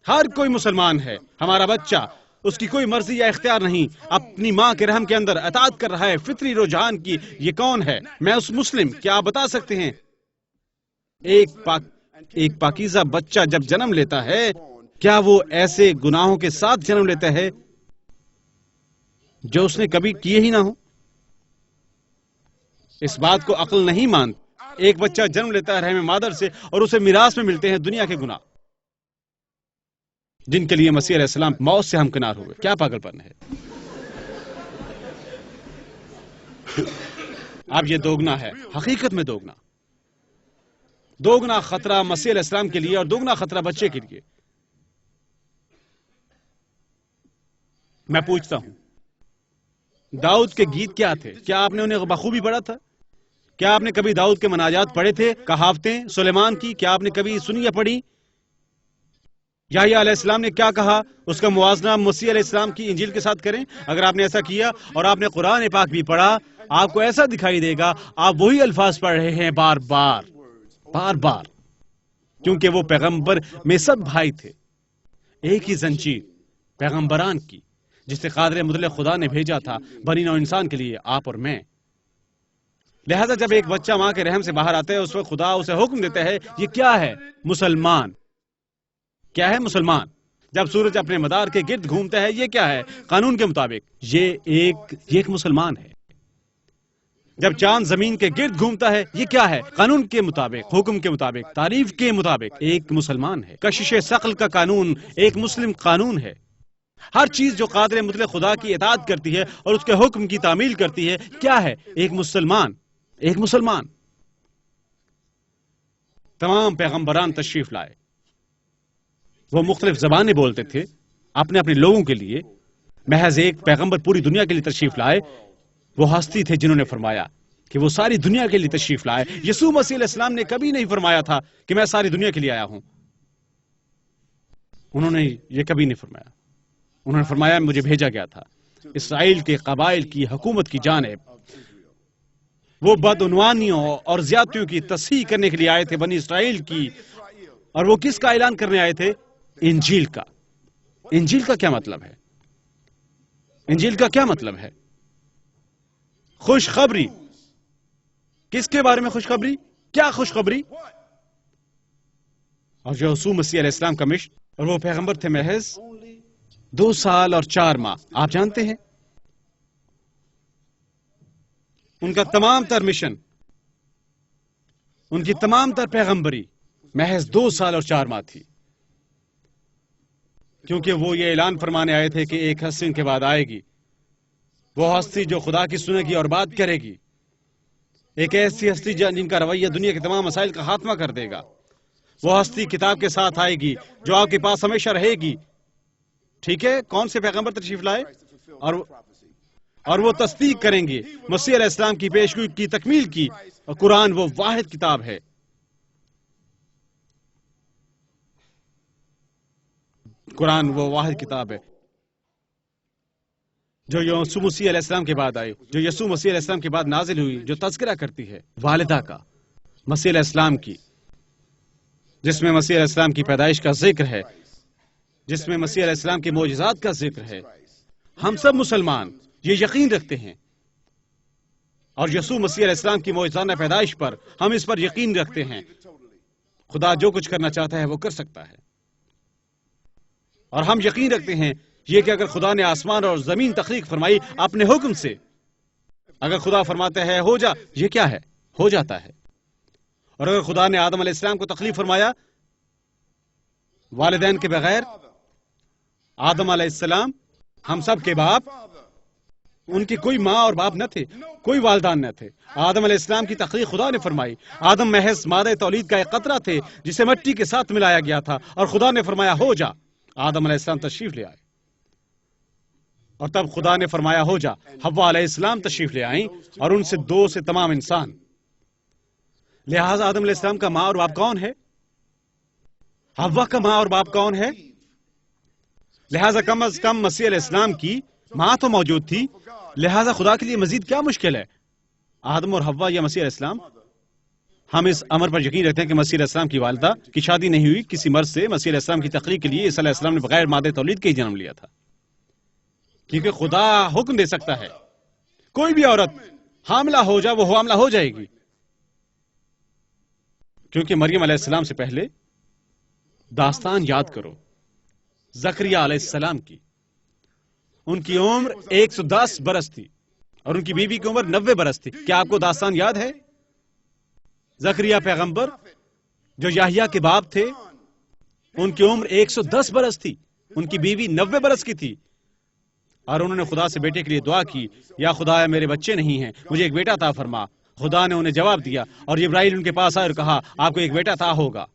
ہر کوئی مسلمان ہے. ہمارا بچہ، اس کی کوئی مرضی یا اختیار نہیں، اپنی ماں کے رحم کے اندر اطاعت کر رہا ہے فطری رجحان کی. یہ کون ہے؟ میں اس مسلم. کیا آپ بتا سکتے ہیں ایک پاکیزہ بچہ جب جنم لیتا ہے کیا وہ ایسے گناہوں کے ساتھ جنم لیتا ہے جو اس نے کبھی کیے ہی نہ ہو؟ اس بات کو عقل نہیں مانتی. ایک بچہ جنم لیتا ہے رحم مادر سے اور اسے میراث میں ملتے ہیں دنیا کے گناہ جن کے لیے مسیح علیہ السلام موت سے ہمکنار ہوئے. کیا پاگل پن ہے؟ اب یہ دوگنا ہے، حقیقت میں دوگنا خطرہ مسیح علیہ السلام کے لیے اور دوگنا خطرہ بچے کے لیے. میں پوچھتا ہوں داؤد کے گیت کیا تھے؟ کیا آپ نے انہیں بخوبی پڑھا تھا؟ کیا آپ نے کبھی داؤد کے مناجات پڑھے تھے؟ کہاوتیں سلیمان کی کیا آپ نے کبھی سنی یا پڑھی؟ یحییٰ علیہ السلام نے کیا کہا؟ اس کا موازنہ مسیح علیہ السلام کی انجیل کے ساتھ کریں. اگر آپ نے ایسا کیا اور آپ نے قرآن پاک بھی پڑھا، آپ کو ایسا دکھائی دے گا آپ وہی الفاظ پڑھ رہے ہیں بار بار، کیونکہ وہ پیغمبر میں سب بھائی تھے. ایک ہی زنجیر پیغمبران کی جسے قادر مطلق خدا نے بھیجا تھا بنی نوع انسان کے لیے، آپ اور میں. لہذا جب ایک بچہ ماں کے رحم سے باہر آتا ہے اس وقت خدا اسے حکم دیتا ہے یہ کیا ہے؟ مسلمان. کیا ہے؟ مسلمان. جب سورج اپنے مدار کے گرد گھومتا ہے یہ کیا ہے؟ قانون کے مطابق یہ ایک مسلمان ہے. جب چاند زمین کے گرد گھومتا ہے یہ کیا ہے؟ قانون کے مطابق، حکم کے مطابق، تعریف کے مطابق ایک مسلمان ہے. کشش ثقل کا قانون ایک مسلم قانون ہے. ہر چیز جو قادر مطلق خدا کی اطاعت کرتی ہے اور اس کے حکم کی تعمیل کرتی ہے کیا ہے؟ ایک مسلمان. تمام پیغمبران تشریف لائے. وہ مختلف زبانیں بولتے تھے اپنے لوگوں کے لیے. محض ایک پیغمبر پوری دنیا کے لیے تشریف لائے. وہ ہستی تھے جنہوں نے فرمایا کہ وہ ساری دنیا کے لیے تشریف لائے. یسوع مسیح علیہ السلام نے کبھی نہیں فرمایا تھا کہ میں ساری دنیا کے لیے آیا ہوں. انہوں نے یہ کبھی نہیں فرمایا. انہوں نے فرمایا مجھے بھیجا گیا تھا اسرائیل کے قبائل کی حکومت کی جانب. وہ بدعنوانیوں اور زیادتیوں کی تصحیح کرنے کے لیے آئے تھے بنی اسرائیل کی. اور وہ کس کا اعلان کرنے آئے تھے؟ انجیل کا. انجیل کا کیا مطلب ہے؟ انجیل کا کیا مطلب ہے؟ خوشخبری. کس کے بارے میں خوشخبری؟ کیا خوشخبری؟ اور جو یسوع مسیح علیہ السلام کا مشن، اور وہ پیغمبر تھے محض 2 سال اور 4 ماہ. آپ جانتے ہیں ان کا تمام تر مشن، ان کی تمام تر پیغمبری محض 2 سال اور 4 ماہ تھی، کیونکہ وہ یہ اعلان فرمانے آئے تھے کہ ایک ہستی ان کے بعد آئے گی، وہ ہستی جو خدا کی سنے گی اور بات کرے گی، ایک ایسی ہستی جن کا رویہ دنیا کے تمام مسائل کا خاتمہ کر دے گا. وہ ہستی کتاب کے ساتھ آئے گی جو آپ کے پاس ہمیشہ رہے گی. ٹھیک ہے، کون سے پیغمبر تشریف لائے؟ اور وہ تصدیق کریں گے مسیح علیہ السلام کی پیشگوئی کی تکمیل کی، اور قرآن وہ واحد کتاب ہے. قرآن وہ واحد کتاب ہے جو یسوع مسیح علیہ السلام کے بعد آئی، جو یسوع مسیح علیہ السلام کے بعد نازل ہوئی، جو تذکرہ کرتی ہے والدہ کا، مسیح علیہ السلام کی، جس میں مسیح علیہ السلام کی پیدائش کا ذکر ہے، جس میں مسیح علیہ السلام کے معجزات کا ذکر ہے. ہم سب مسلمان یہ یقین رکھتے ہیں، اور یسوع مسیح علیہ السلام کی معجزانہ پیدائش پر ہم اس پر یقین رکھتے ہیں. خدا جو کچھ کرنا چاہتا ہے وہ کر سکتا ہے، اور ہم یقین رکھتے ہیں یہ کہ اگر خدا نے آسمان اور زمین تخلیق فرمائی اپنے حکم سے، اگر خدا فرماتا ہے ہو جا، یہ کیا ہے؟ ہو جاتا ہے. اور اگر خدا نے آدم علیہ السلام کو تخلیق فرمایا والدین کے بغیر، آدم علیہ السلام ہم سب کے باپ، ان کی کوئی ماں اور باپ نہ تھے، کوئی والدان نہ تھے. آدم علیہ السلام کی تخلیق خدا نے فرمائی. آدم محض مادہ تولید کا ایک قطرہ تھے جسے مٹی کے ساتھ ملایا گیا تھا، اور خدا نے فرمایا ہو جا. آدم علیہ السلام تشریف لے آئے، اور تب خدا نے فرمایا ہو جا. حوا علیہ السلام تشریف لے آئیں، اور ان سے 2 سے تمام انسان. لہذا آدم علیہ السلام کا ماں اور باپ کون ہے؟ حوا کا ماں اور باپ کون ہے؟ لہذا کم از کم مسیح علیہ السلام کی ماں تو موجود تھی. لہذا خدا کے لیے مزید کیا مشکل ہے؟ آدم اور حوا یا مسیح علیہ السلام. ہم اس امر پر یقین رکھتے ہیں کہ مسیح علیہ السلام کی والدہ کی شادی نہیں ہوئی کسی مرد سے. مسیح علیہ السلام کی تخلیق کے لیے عیسی علیہ السلام نے بغیر مادہ تولید کے ہی جنم لیا تھا، کیونکہ خدا حکم دے سکتا ہے کوئی بھی عورت حاملہ ہو جائے، وہ حاملہ ہو جائے گی. کیونکہ مریم علیہ السلام سے پہلے داستان یاد کرو زکریا علیہ السلام کی. ان کی عمر 110 برس تھی اور ان کی بیوی کی عمر 90 برس تھی. کیا آپ کو داستان یاد ہے؟ زکریا پیغمبر جو یحییٰ کے باپ تھے، ان کی عمر 110 برس تھی، ان کی بیوی 90 برس کی تھی، اور انہوں نے خدا سے بیٹے کے لیے دعا کی، یا خدایا میرے بچے نہیں ہیں، مجھے ایک بیٹا عطا فرما. خدا نے انہیں جواب دیا، اور جبرائیل ان کے پاس آئے اور کہا آپ کو ایک بیٹا عطا ہوگا.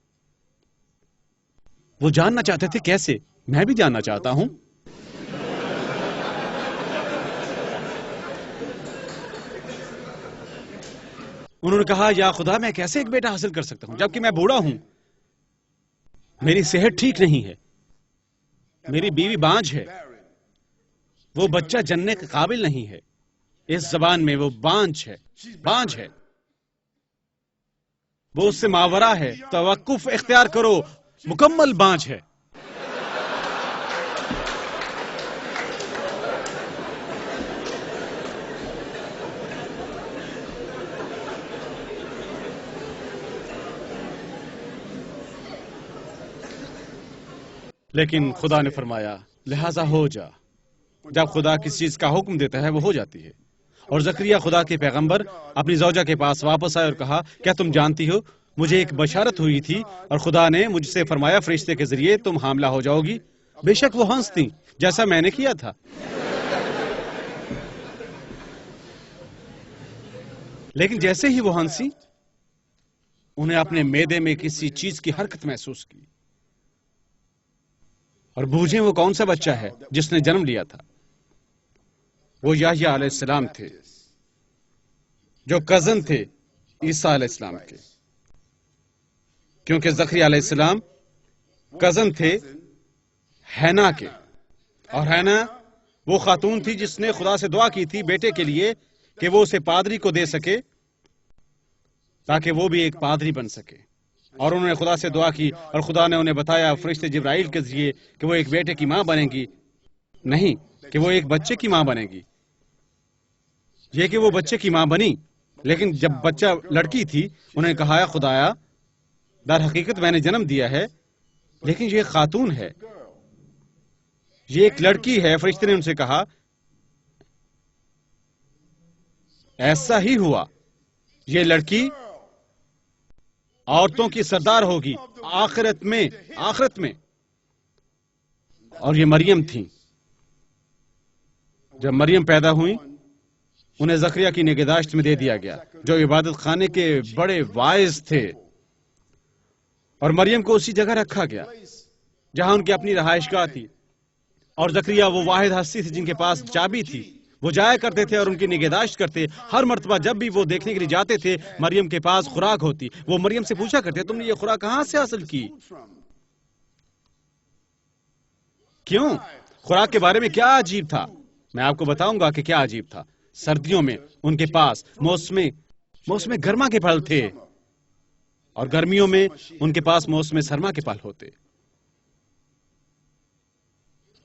وہ جاننا چاہتے تھے کیسے. میں بھی جاننا چاہتا ہوں. انہوں نے کہا یا خدا میں کیسے ایک بیٹا حاصل کر سکتا ہوں جبکہ میں بوڑھا ہوں، میری صحت ٹھیک نہیں ہے، میری بیوی بانجھ ہے، وہ بچہ جننے کے قابل نہیں ہے. اس زبان میں وہ بانجھ ہے، وہ اس سے ماورا ہے. توقف اختیار کرو، مکمل بانجھ ہے. لیکن خدا نے فرمایا لہذا ہو جا. جب خدا کسی چیز کا حکم دیتا ہے وہ ہو جاتی ہے. اور زکریا خدا کے پیغمبر اپنی زوجہ کے پاس واپس آئے اور کہا کیا تم جانتی ہو مجھے ایک بشارت ہوئی تھی اور خدا نے مجھ سے فرمایا فرشتے کے ذریعے تم حاملہ ہو جاؤ گی. بے شک وہ ہنستی جیسا میں نے کیا تھا، لیکن جیسے ہی وہ ہنسی انہیں اپنے معدے میں کسی چیز کی حرکت محسوس کی اور بوجھیں وہ کون سا بچہ ہے جس نے جنم لیا تھا. وہ یحییٰ علیہ السلام تھے جو کزن تھے عیسیٰ علیہ السلام کے، کیونکہ زکریا علیہ السلام کزن تھے حنا کے، اور حنا وہ خاتون تھی جس نے خدا سے دعا کی تھی بیٹے کے لیے کہ وہ اسے پادری کو دے سکے تاکہ وہ بھی ایک پادری بن سکے. اور انہوں نے خدا سے دعا کی اور خدا نے انہیں بتایا فرشتے جبرائیل کے ذریعے کہ وہ ایک بیٹے کی ماں بنے گی، نہیں کہ وہ ایک بچے کی ماں بنے گی. یہ کہ وہ بچے کی ماں بنی، لیکن جب بچہ لڑکی تھی انہوں نے کہا خدایا در حقیقت میں نے جنم دیا ہے لیکن یہ خاتون ہے، یہ ایک لڑکی ہے۔ فرشتے نے ان سے کہا ایسا ہی ہوا، یہ لڑکی عورتوں کی سردار ہوگی آخرت میں، آخرت میں۔ اور یہ مریم تھی۔ جب مریم پیدا ہوئی انہیں زکریا کی نگہداشت میں دے دیا گیا، جو عبادت خانے کے بڑے واعظ تھے، اور مریم کو اسی جگہ رکھا گیا جہاں ان کی اپنی رہائش گاہ تھی۔ اور زکریا وہ واحد ہستی تھی جن کے پاس چابی تھی، وہ جایا کرتے تھے اور ان کی نگہداشت کرتے۔ ہر مرتبہ جب بھی وہ دیکھنے کے لیے جاتے تھے مریم کے پاس خوراک ہوتی، وہ مریم سے پوچھا کرتے تم نے یہ خوراک کہاں سے حاصل کی؟ کیوں؟ خوراک کے بارے میں کیا عجیب تھا؟ میں آپ کو بتاؤں گا کہ کیا عجیب تھا۔ سردیوں میں ان کے پاس موسم گرما کے پھل تھے، اور گرمیوں میں ان کے پاس موسم سرما کے پھل ہوتے،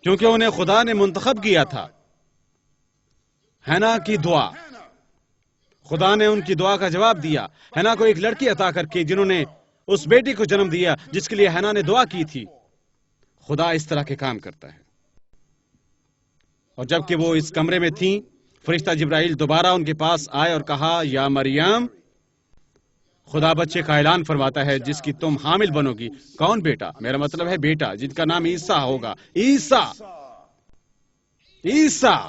کیونکہ انہیں خدا نے منتخب کیا تھا۔ حنا کی دعا، خدا نے ان کی دعا کا جواب دیا۔ حنا کو ایک لڑکی عطا کر کے، جنہوں نے اس بیٹی کو جنم دیا جس کے لیے حنا نے دعا کی تھی۔ خدا اس طرح کے کام کرتا ہے۔ اور جب کہ وہ اس کمرے میں تھیں، فرشتہ جبرائیل دوبارہ ان کے پاس آئے اور کہا یا مریم، خدا بچے کا اعلان فرماتا ہے جس کی تم حامل بنو گی۔ کون بیٹا؟ میرا مطلب ہے بیٹا جن کا نام عیسیٰ ہوگا۔ عیسیٰ، عیسیٰ،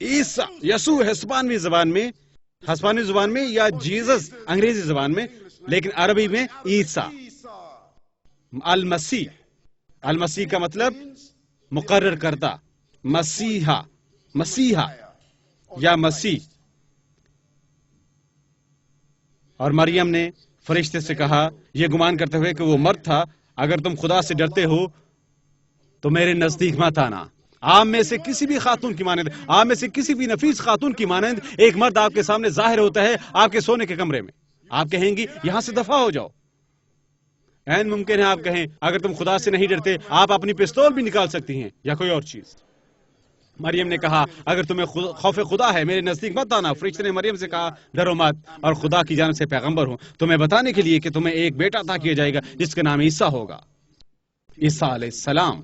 عیسیٰ، یسوع ہسپانوی زبان میں یا جیزس انگریزی زبان میں، لیکن عربی میں عیسیٰ۔ المسیح، المسیح کا مطلب مقرر کردہ، مسیحا، مسیحا یا مسیح۔ اور مریم نے فرشتے سے کہا یہ گمان کرتے ہوئے کہ وہ مرد تھا، اگر تم خدا سے ڈرتے ہو تو میرے نزدیک مت آنا۔ آپ میں سے کسی بھی خاتون کی مانند، آپ میں سے کسی بھی نفیس خاتون کی مانند ایک مرد آپ کے سامنے ظاہر ہوتا ہے آپ کے سونے کے کمرے میں۔ آپ کہیں گی یہاں سے دفع ہو جاؤ۔ این ممکن ہے آپ کہیں اگر تم خدا سے نہیں ڈرتے آپ اپنی پستول بھی نکال سکتی ہیں یا کوئی اور چیز۔ مریم نے کہا اگر تمہیں خوف خدا ہے میرے نزدیک مت آنا۔ فرشتے نے مریم سے کہا ڈرو مت، اور خدا کی جانب سے پیغمبر ہوں تمہیں بتانے کے لیے کہ تمہیں ایک بیٹا عطا کیا جائے گا جس کا نام عیسیٰ ہوگا، عیسیٰ علیہ السلام۔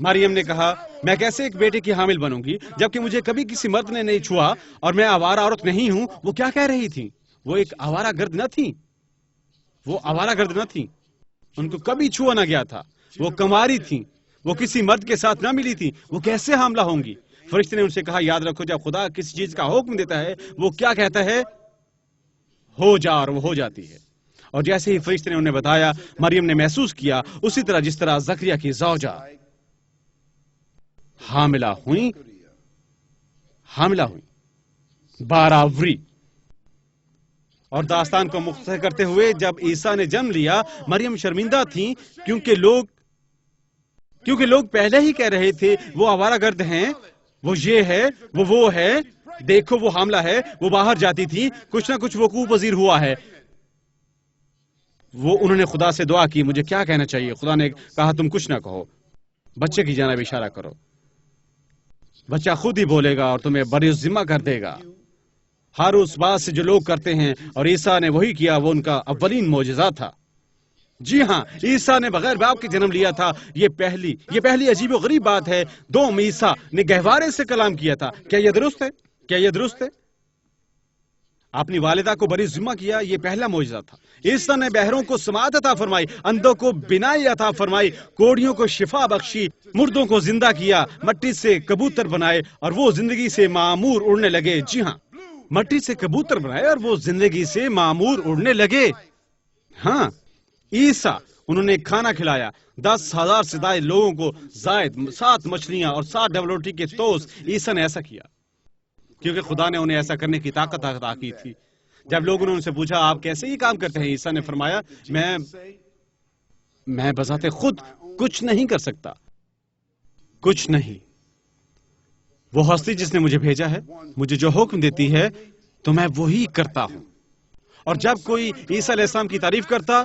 مریم نے کہا میں کیسے ایک بیٹے کی حامل بنوں گی جبکہ مجھے کبھی کسی مرد نے نہیں چھوا اور میں آوارہ عورت نہیں ہوں۔ وہ کیا کہہ رہی تھی؟ وہ ایک آوارہ گرد نہ تھی، وہ آوارہ گرد نہ تھی، ان کو کبھی چھوا نہ گیا تھا، وہ کنواری تھی، وہ کسی مرد کے ساتھ نہ ملی تھی، وہ کیسے حاملہ ہوں گی؟ فرشتے نے ان سے کہا یاد رکھو جب خدا کسی چیز کا حکم دیتا ہے وہ کیا کہتا ہے؟ ہو جا، اور وہ ہو جاتی ہے۔ اور جیسے ہی فرشتے نے انہیں بتایا مریم نے محسوس کیا اسی طرح جس طرح زکریا کی زوجہ حاملہ ہوئی 12 وری۔ اور داستان کو مختصر کرتے ہوئے جب عیسیٰ نے جنم لیا مریم شرمندہ تھیں کیونکہ لوگ پہلے ہی کہہ رہے تھے وہ آوارہ گرد ہیں، وہ یہ ہے، وہ ہے، دیکھو وہ حاملہ ہے۔ وہ باہر جاتی تھی، کچھ نہ کچھ وقوع پذیر ہوا ہے۔ انہوں نے خدا سے دعا کی مجھے کیا کہنا چاہیے؟ خدا نے کہا تم کچھ نہ کہو، بچے کی جانب اشارہ کرو، بچہ خود ہی بولے گا اور تمہیں بری ذمہ کر دے گا۔ ہر اس بات سے جو لوگ کرتے ہیں، اور عیسیٰ نے وہی کیا، وہ ان کا اولین معجزہ تھا۔ جی ہاں، عیسیٰ نے بغیر باپ کے جنم لیا تھا۔ یہ پہلی عجیب و غریب بات ہے۔ عیسیٰ نے گہوارے سے کلام کیا تھا۔ کیا یہ درست ہے؟ اپنی والدہ کو بری ذمہ کیا، یہ پہلا معجزہ تھا۔ عیسیٰ نے بہروں کو سماعت عطا فرمائی، اندھوں کو بینائی عطا فرمائی، کوڑیوں کو شفا بخشی، مردوں کو زندہ کیا، مٹی سے کبوتر بنائے اور وہ زندگی سے معمور اڑنے لگے۔ جی ہاں، مٹی سے کبوتر بنائے اور وہ زندگی سے معمور اڑنے لگے۔ ہاں، عیسیٰ انہوں نے کھانا کھلایا 10,000 سے زائد لوگوں کو، زائد 7 مچھلیاں اور 7 ڈبل روٹی کے توست۔ عیسیٰ نے ایسا کیا کیونکہ خدا نے انہیں ایسا کرنے کی طاقت عطا کی تھی۔ جب لوگوں نے ان سے پوچھا آپ کیسے یہ کام کرتے ہیں، عیسیٰ نے فرمایا میں بذات خود کچھ نہیں کر سکتا، کچھ نہیں۔ وہ ہستی جس نے مجھے بھیجا ہے مجھے جو حکم دیتی ہے تو میں وہی کرتا ہوں۔ اور جب کوئی عیسیٰ علیہ السلام کی تعریف کرتا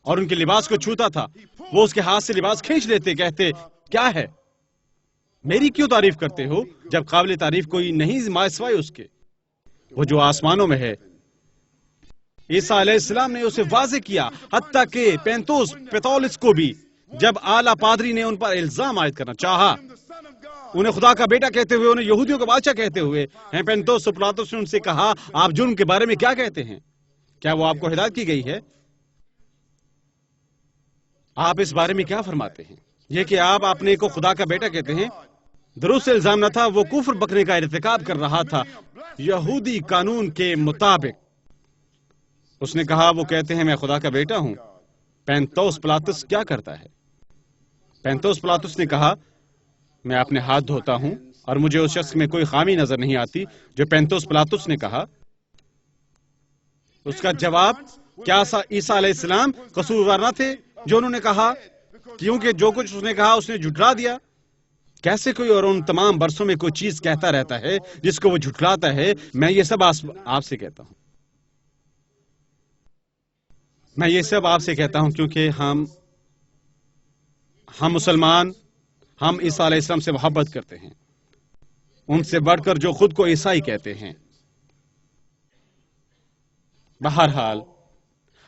اور ان کے لباس کو چھوتا تھا وہ اس کے ہاتھ سے لباس کھینچ لیتے، کہتے کیا ہے، میری کیوں تعریف کرتے ہو جب قابل تعریف کوئی نہیں مائے سوائے اس کے، وہ جو آسمانوں میں ہے۔ عیسیٰ علیہ السلام نے اسے واضح کیا، حتیٰ کہ پینتوس پیتولس کو بھی جب اعلیٰ پادری نے ان پر الزام عائد کرنا چاہا، انہیں خدا کا بیٹا کہتے ہوئے، انہیں یہودیوں کا بادشاہ کہتے ہوئے، پینتوس پلاطس نے ان سے کہا آپ جرم کے بارے میں کیا کہتے ہیں؟ کیا وہ آپ کو ہدایت کی گئی ہے؟ آپ اس بارے میں کیا فرماتے ہیں؟ یہ کہ آپ اپنے کو خدا کا بیٹا کہتے ہیں، درست الزام نہ تھا، وہ کفر بکنے کا ارتکاب کر رہا تھا یہودی قانون کے مطابق۔ اس نے کہا وہ کہتے ہیں میں خدا کا بیٹا ہوں۔ پینتوس پلاطس کیا کرتا ہے؟ پینتوس پلاطس نے کہا میں اپنے ہاتھ دھوتا ہوں، اور مجھے اس شخص میں کوئی خامی نظر نہیں آتی جو پینتوس پلاطس نے کہا۔ اس کا جواب، کیا عیسیٰ علیہ السلام قصوروار نہ تھے جو انہوں نے کہا؟ کیونکہ جو کچھ اس نے کہا اس نے جھٹلا دیا۔ کیسے کوئی اور ان تمام برسوں میں کوئی چیز کہتا رہتا ہے جس کو وہ جھٹلاتا ہے؟ میں یہ سب آپ سے کہتا ہوں، میں یہ سب آپ سے کہتا ہوں کیونکہ ہم مسلمان، ہم عیسیٰ علیہ السلام سے محبت کرتے ہیں، ان سے بڑھ کر جو خود کو عیسائی کہتے ہیں۔ بہرحال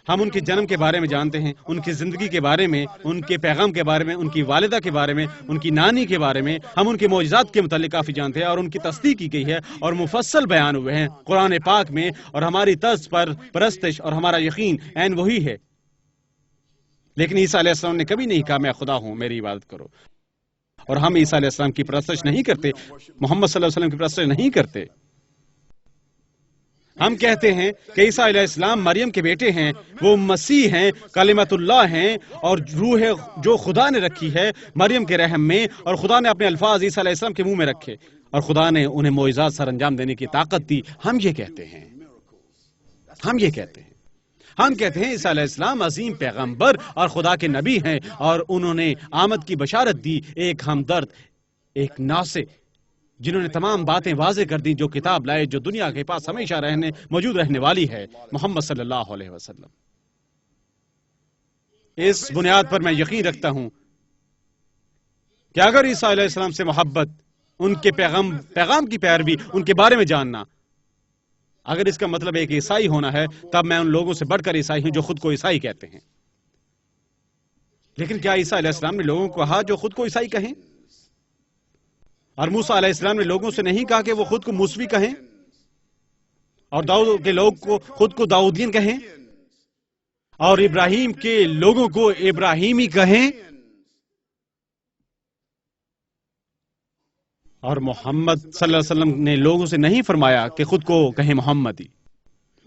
ہم ان کے جنم کے بارے میں جانتے ہیں، ان کی زندگی کے بارے میں، ان کے پیغام کے بارے میں، ان کی والدہ کے بارے میں، ان کی نانی کے بارے میں، ہم ان کے معجزات کے متعلق کافی جانتے ہیں، اور ان کی تصدیق کی گئی ہے اور مفصل بیان ہوئے ہیں قرآن پاک میں، اور ہماری طرز پر پرستش اور ہمارا یقین عین وہی ہے۔ لیکن عیسیٰ علیہ السلام نے کبھی نہیں کہا میں خدا ہوں، میری عبادت کرو، اور ہم عیسیٰ علیہ السلام کی پرستش نہیں کرتے، محمد صلی اللہ علیہ وسلم کی پرستش نہیں کرتے۔ ہم کہتے ہیں کہ عیسیٰ علیہ السلام مریم کے بیٹے ہیں، وہ مسیح ہیں، کلمت اللہ ہیں، اور روح جو خدا نے رکھی ہے مریم کے رحم میں، اور خدا نے اپنے الفاظ عیسیٰ علیہ السلام کے منہ میں رکھے، اور خدا نے انہیں معجزات سر انجام دینے کی طاقت دی۔ ہم یہ کہتے ہیں، ہم کہتے ہیں عیسیٰ علیہ السلام عظیم پیغمبر اور خدا کے نبی ہیں، اور انہوں نے آمد کی بشارت دی، ایک ہمدرد، ایک ناصح، جنہوں نے تمام باتیں واضح کر دیں، جو کتاب لائے، جو دنیا کے پاس ہمیشہ موجود رہنے والی ہے، محمد صلی اللہ علیہ وسلم۔ اس بنیاد پر میں یقین رکھتا ہوں کہ اگر عیسیٰ علیہ السلام سے محبت، ان کے پیغام کی پیروی، ان کے بارے میں جاننا، اگر اس کا مطلب ایک عیسائی ہونا ہے، تب میں ان لوگوں سے بڑھ کر عیسائی ہوں جو خود کو عیسائی کہتے ہیں۔ لیکن کیا عیسیٰ علیہ السلام نے لوگوں کو کہا جو خود کو عیسائی کہیں؟ اور موسیٰ علیہ السلام نے لوگوں سے نہیں کہا کہ وہ خود کو موسوی کہیں، اور داؤد کے لوگ کو خود کو داؤدین کہیں، اور ابراہیم کے لوگوں کو ابراہیمی کہیں، اور محمد صلی اللہ علیہ وسلم نے لوگوں سے نہیں فرمایا کہ خود کو کہیں محمدی،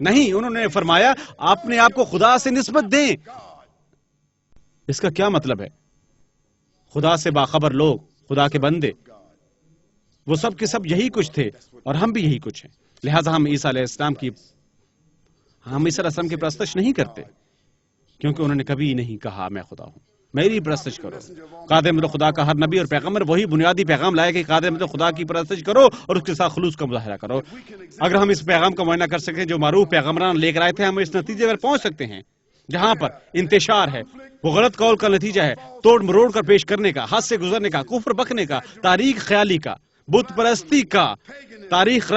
نہیں، انہوں نے فرمایا اپنے آپ کو خدا سے نسبت دیں۔ اس کا کیا مطلب ہے؟ خدا سے باخبر لوگ، خدا کے بندے، وہ سب کے سب یہی کچھ تھے، اور ہم بھی یہی کچھ ہیں۔ لہٰذا ہم عیسیٰ علیہ السلام کی پرستش نہیں کرتے، کیونکہ انہوں نے کبھی نہیں کہا میں خدا ہوں، میری پرستش کرو۔ خادم خدا کا ہر نبی اور پیغمبر وہی بنیادی پیغام لائے کہ خادم خدا کی پرستش کرو اور اس کے ساتھ خلوص کا مظاہرہ کرو۔ اگر ہم اس پیغام کا معائنہ کر سکتے ہیں جو معروف پیغمبران لے کر آئے تھے، ہم اس نتیجے پر پہنچ سکتے ہیں جہاں پر انتشار ہے، وہ غلط قول کا نتیجہ ہے، توڑ مروڑ کر پیش کرنے کا، حد سے گزرنے کا، کفر بکنے کا، تاریخ خیالی کا، بت پرستی کا، تاریخ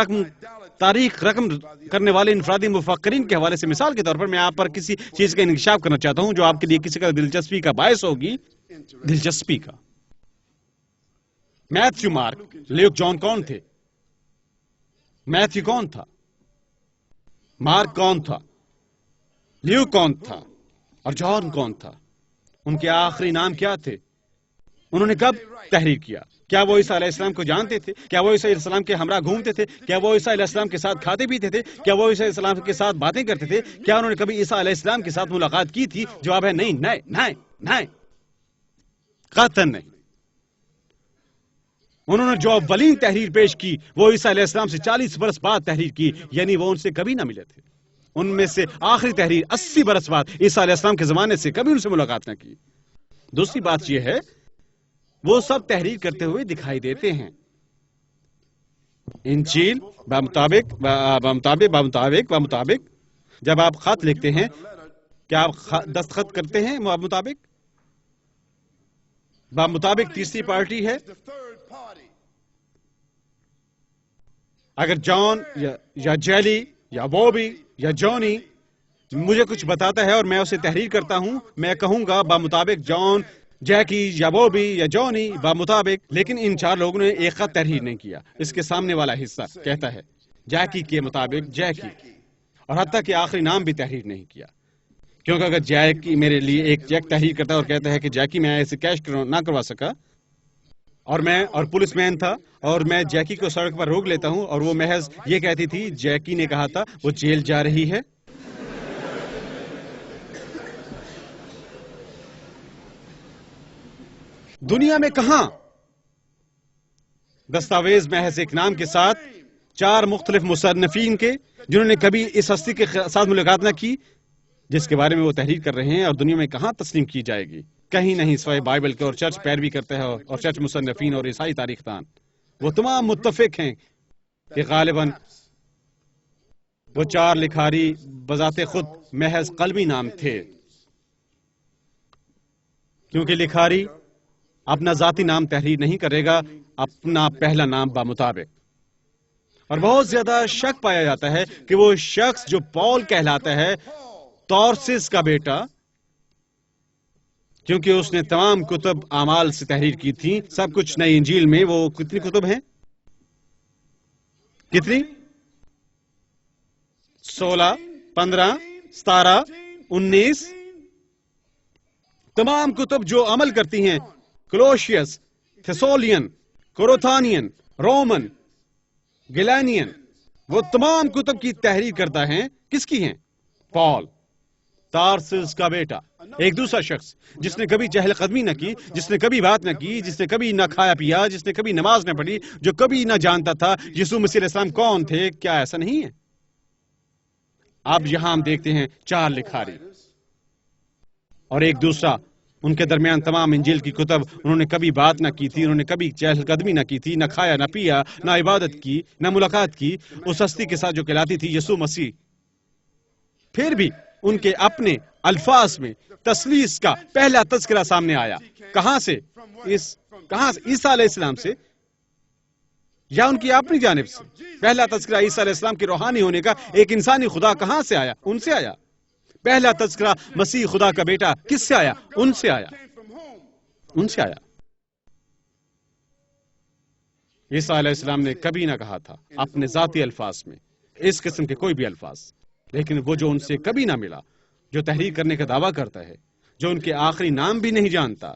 رقم کرنے والے انفرادی مفکرین کے حوالے سے۔ مثال کے طور پر میں آپ پر کسی چیز کا انکشاف کرنا چاہتا ہوں جو آپ کے لیے کسی کا دلچسپی کا باعث ہوگی، دلچسپی کا۔ میتھیو، مارک، لیوک، جان کون تھے؟ میتھیو کون تھا؟ مارک کون تھا؟ لیوک کون تھا؟ اور جان کون تھا؟ ان کے آخری نام کیا تھے؟ انہوں نے کب تحریر کیا؟ کیا وہ عیسیٰ علیہ السلام کو جانتے تھے؟ کیا وہ عیسیٰ علیہ السلام کے ہمراہ گھومتے تھے؟ کیا وہ عیسیٰ علیہ السلام کے ساتھ کھاتے پیتے تھے؟ کیا وہ عیسیٰ علیہ السلام کے ساتھ باتیں کرتے تھے؟ کیا انہوں نے کبھی عیسیٰ علیہ السلام کے ساتھ ملاقات کی تھی؟ جواب ہے نہیں، نہیں، قطعاً نہیں۔ انہوں نے جو اولین تحریر پیش کی وہ عیسیٰ علیہ السلام سے 40 برس بعد تحریر کی، یعنی وہ ان سے کبھی نہ ملے تھے۔ ان میں سے آخری تحریر 80 برس بعد عیسیٰ علیہ السلام کے زمانے سے کبھی ان سے ملاقات نہ کی۔ دوسری بات یہ ہے وہ سب تحریر کرتے ہوئے دکھائی دیتے ہیں۔ انجیل بمطابق جب آپ خط لکھتے ہیں، کیا آپ دستخط کرتے ہیں بمطابق تیسری پارٹی ہے؟ اگر جان یا جیلی یا بوبی یا جونی مجھے کچھ بتاتا ہے اور میں اسے تحریر کرتا ہوں، میں کہوں گا بمطابق جان جیکی یا بوبی یا جونی بمطابق، لیکن ان 4 لوگوں نے ایک خط تحریر نہیں کیا۔ اس کے سامنے والا حصہ کہتا ہے جیکی کے مطابق جیکی، اور حتیٰ کہ آخری نام بھی تحریر نہیں کیا، کیونکہ اگر جیکی میرے لیے ایک چیک تحریر کرتا ہے اور کہتا ہے کہ جیکی میں ایسے کیش نہ کروا سکا، اور میں اور پولیس مین تھا اور میں جیکی کو سڑک پر روک لیتا ہوں اور وہ محض یہ کہتی تھی جیکی نے کہا تھا وہ جیل جا رہی ہے، دنیا میں کہاں دستاویز محض ایک نام کے ساتھ 4 مختلف مصنفین کے جنہوں نے کبھی اس ہستی کے ساتھ ملاقات نہ کی جس کے بارے میں وہ تحریر کر رہے ہیں، اور دنیا میں کہاں تسلیم کی جائے گی؟ کہیں نہیں سوائے بائبل کے، اور چرچ پیروی کرتے ہیں اور چرچ مصنفین اور عیسائی تاریخ دان وہ تمام متفق ہیں کہ غالباً وہ 4 لکھاری بذات خود محض قلمی نام تھے، کیونکہ لکھاری اپنا ذاتی نام تحریر نہیں کرے گا، اپنا پہلا نام بمطابق۔ اور بہت زیادہ شک پایا جاتا ہے کہ وہ شخص جو پال کہلاتا ہے تورسس کا بیٹا، کیونکہ اس نے تمام کتب اعمال سے تحریر کی تھی، سب کچھ نئی انجیل میں۔ وہ کتنی کتب ہیں؟ کتنی؟ 16 15 17 19 تمام کتب جو عمل کرتی ہیں، کولوسیس، تھیسولین، کوروتھانین، رومن، گلانین، وہ تمام کتب کی تحریر کرتا ہے۔ کس کی ہیں؟ پال، تارسس کا بیٹا، ایک دوسرا شخص جس نے کبھی چہل قدمی نہ کی، جس نے کبھی بات نہ کی، جس نے کبھی نہ کھایا پیا، جس نے کبھی نماز نہ پڑھی، جو کبھی نہ جانتا تھا یسوع مسیح علیہ السلام کون تھے۔ کیا ایسا نہیں ہے؟ اب یہاں ہم دیکھتے ہیں 4 لکھاری اور ایک دوسرا، ان کے درمیان تمام انجیل کی کتب، انہوں نے کبھی بات نہ کی تھی، انہوں نے کبھی چہل قدمی نہ کی تھی، نہ کھایا نہ پیا، نہ عبادت کی، نہ ملاقات کی اس ہستی کے ساتھ جو کہلاتی تھی یسوع مسیح۔ پھر بھی ان کے اپنے الفاظ میں تثلیث کا پہلا تذکرہ سامنے آیا۔ کہاں سے؟ عیسیٰ علیہ السلام سے یا ان کی اپنی جانب سے؟ پہلا تذکرہ عیسیٰ علیہ السلام کے روحانی ہونے کا، ایک انسانی خدا کہاں سے آیا؟ ان سے آیا۔ پہلا تذکرہ مسیح خدا کا بیٹا کس سے آیا؟ ان سے آیا، ان سے آیا۔ عیسیٰ علیہ السلام نے کبھی نہ کہا تھا اپنے ذاتی الفاظ میں اس قسم کے کوئی بھی الفاظ، لیکن وہ جو ان سے کبھی نہ ملا، جو تحریر کرنے کا دعویٰ کرتا ہے، جو ان کے آخری نام بھی نہیں جانتا،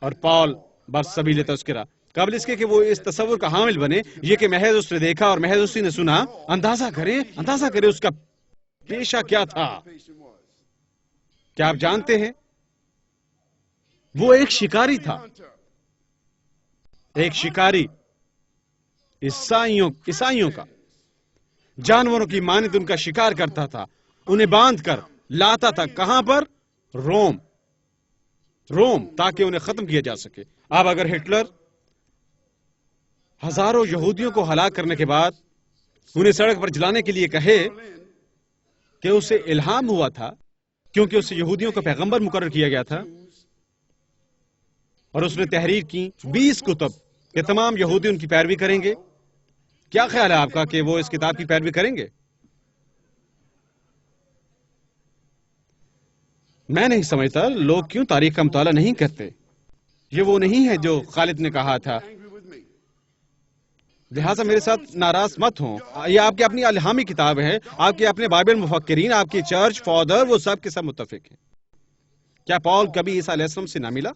اور پال بسبیل تذکرہ، قبل اس کے کہ وہ اس تصور کا حامل بنے یہ کہ محض اس نے دیکھا اور محض اسی نے سنا۔ اندازہ کریں اس کا پیشہ کیا تھا۔ کیا آپ جانتے ہیں؟ وہ ایک شکاری تھا، ایک شکاری عیسائیوں کا، جانوروں کی مانند ان کا شکار کرتا تھا، انہیں باندھ کر لاتا تھا۔ کہاں پر؟ روم، تاکہ انہیں ختم کیا جا سکے۔ اب اگر ہٹلر ہزاروں یہودیوں کو ہلاک کرنے کے بعد انہیں سڑک پر جلانے کے لیے کہے کہ اسے الہام ہوا تھا کیونکہ اسے یہودیوں کا پیغمبر مقرر کیا گیا تھا، اور اس نے تحریر کی 20 کتب کہ تمام یہودی ان کی پیروی کریں گے، کیا خیال ہے آپ کا کہ وہ اس کتاب کی پیروی کریں گے؟ میں نہیں سمجھتا لوگ کیوں تاریخ کا مطالعہ نہیں کرتے۔ یہ وہ نہیں ہے جو خالد نے کہا تھا، لہٰذا میرے ساتھ ناراض مت ہوں۔ یہ آپ کی اپنی الہامی کتاب ہے، آپ کے اپنے بائبل مفکرین، آپ کی چرچ فادر، وہ سب کے سب متفق ہیں۔ کیا پال کبھی عیسیٰ علیہ السلام سے نہ ملا؟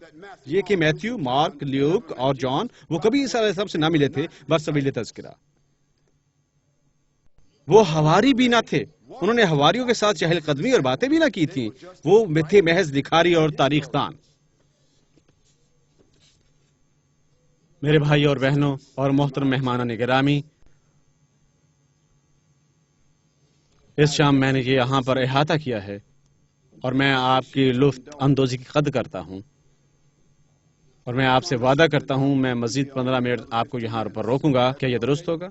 یہ کہ میتھیو، مارک، لیوک اور جان وہ کبھی عیسیٰ علیہ السلام سے نہ ملے تھے بسبیل تذکرہ۔ وہ حواری بھی نہ تھے، انہوں نے حواریوں کے ساتھ چہل قدمی اور باتیں بھی نہ کی تھیں، وہ تھے محض لکھاری اور تاریخ دان۔ میرے بھائی اور بہنوں اور محترم مہمانان گرامی، اس شام میں نے یہ یہاں پر احاطہ کیا ہے اور میں آپ کی لطف اندوزی کی قدر کرتا ہوں، اور میں آپ سے وعدہ کرتا ہوں میں مزید 15 منٹ آپ کو یہاں پر روکوں گا۔ کیا یہ درست ہوگا؟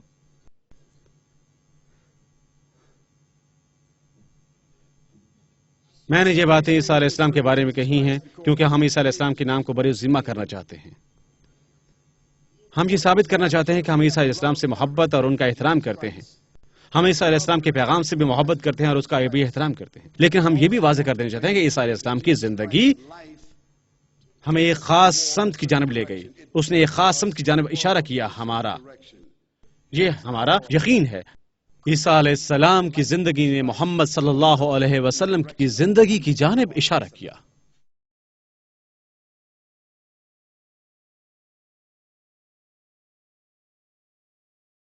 میں نے یہ باتیں عیسیٰ علیہ السلام کے بارے میں کہی ہیں کیونکہ ہم عیسیٰ علیہ السلام کے نام کو بروز ذمہ کرنا چاہتے ہیں۔ ہم یہ ثابت کرنا چاہتے ہیں کہ ہم عیسیٰ علیہ السلام سے محبت اور ان کا احترام کرتے ہیں۔ ہم عیسیٰ علیہ السلام کے پیغام سے بھی محبت کرتے ہیں اور اس کا بھی احترام کرتے ہیں، لیکن ہم یہ بھی واضح کر دینا چاہتے ہیں کہ عیسیٰ علیہ السلام کی زندگی ہمیں ایک خاص سمت کی جانب لے گئی، اس نے ایک خاص سمت کی جانب اشارہ کیا. یہ ہمارا یقین ہے. عیسیٰ علیہ السلام کی زندگی نے محمد صلی اللہ علیہ وسلم کی زندگی کی جانب اشارہ کیا.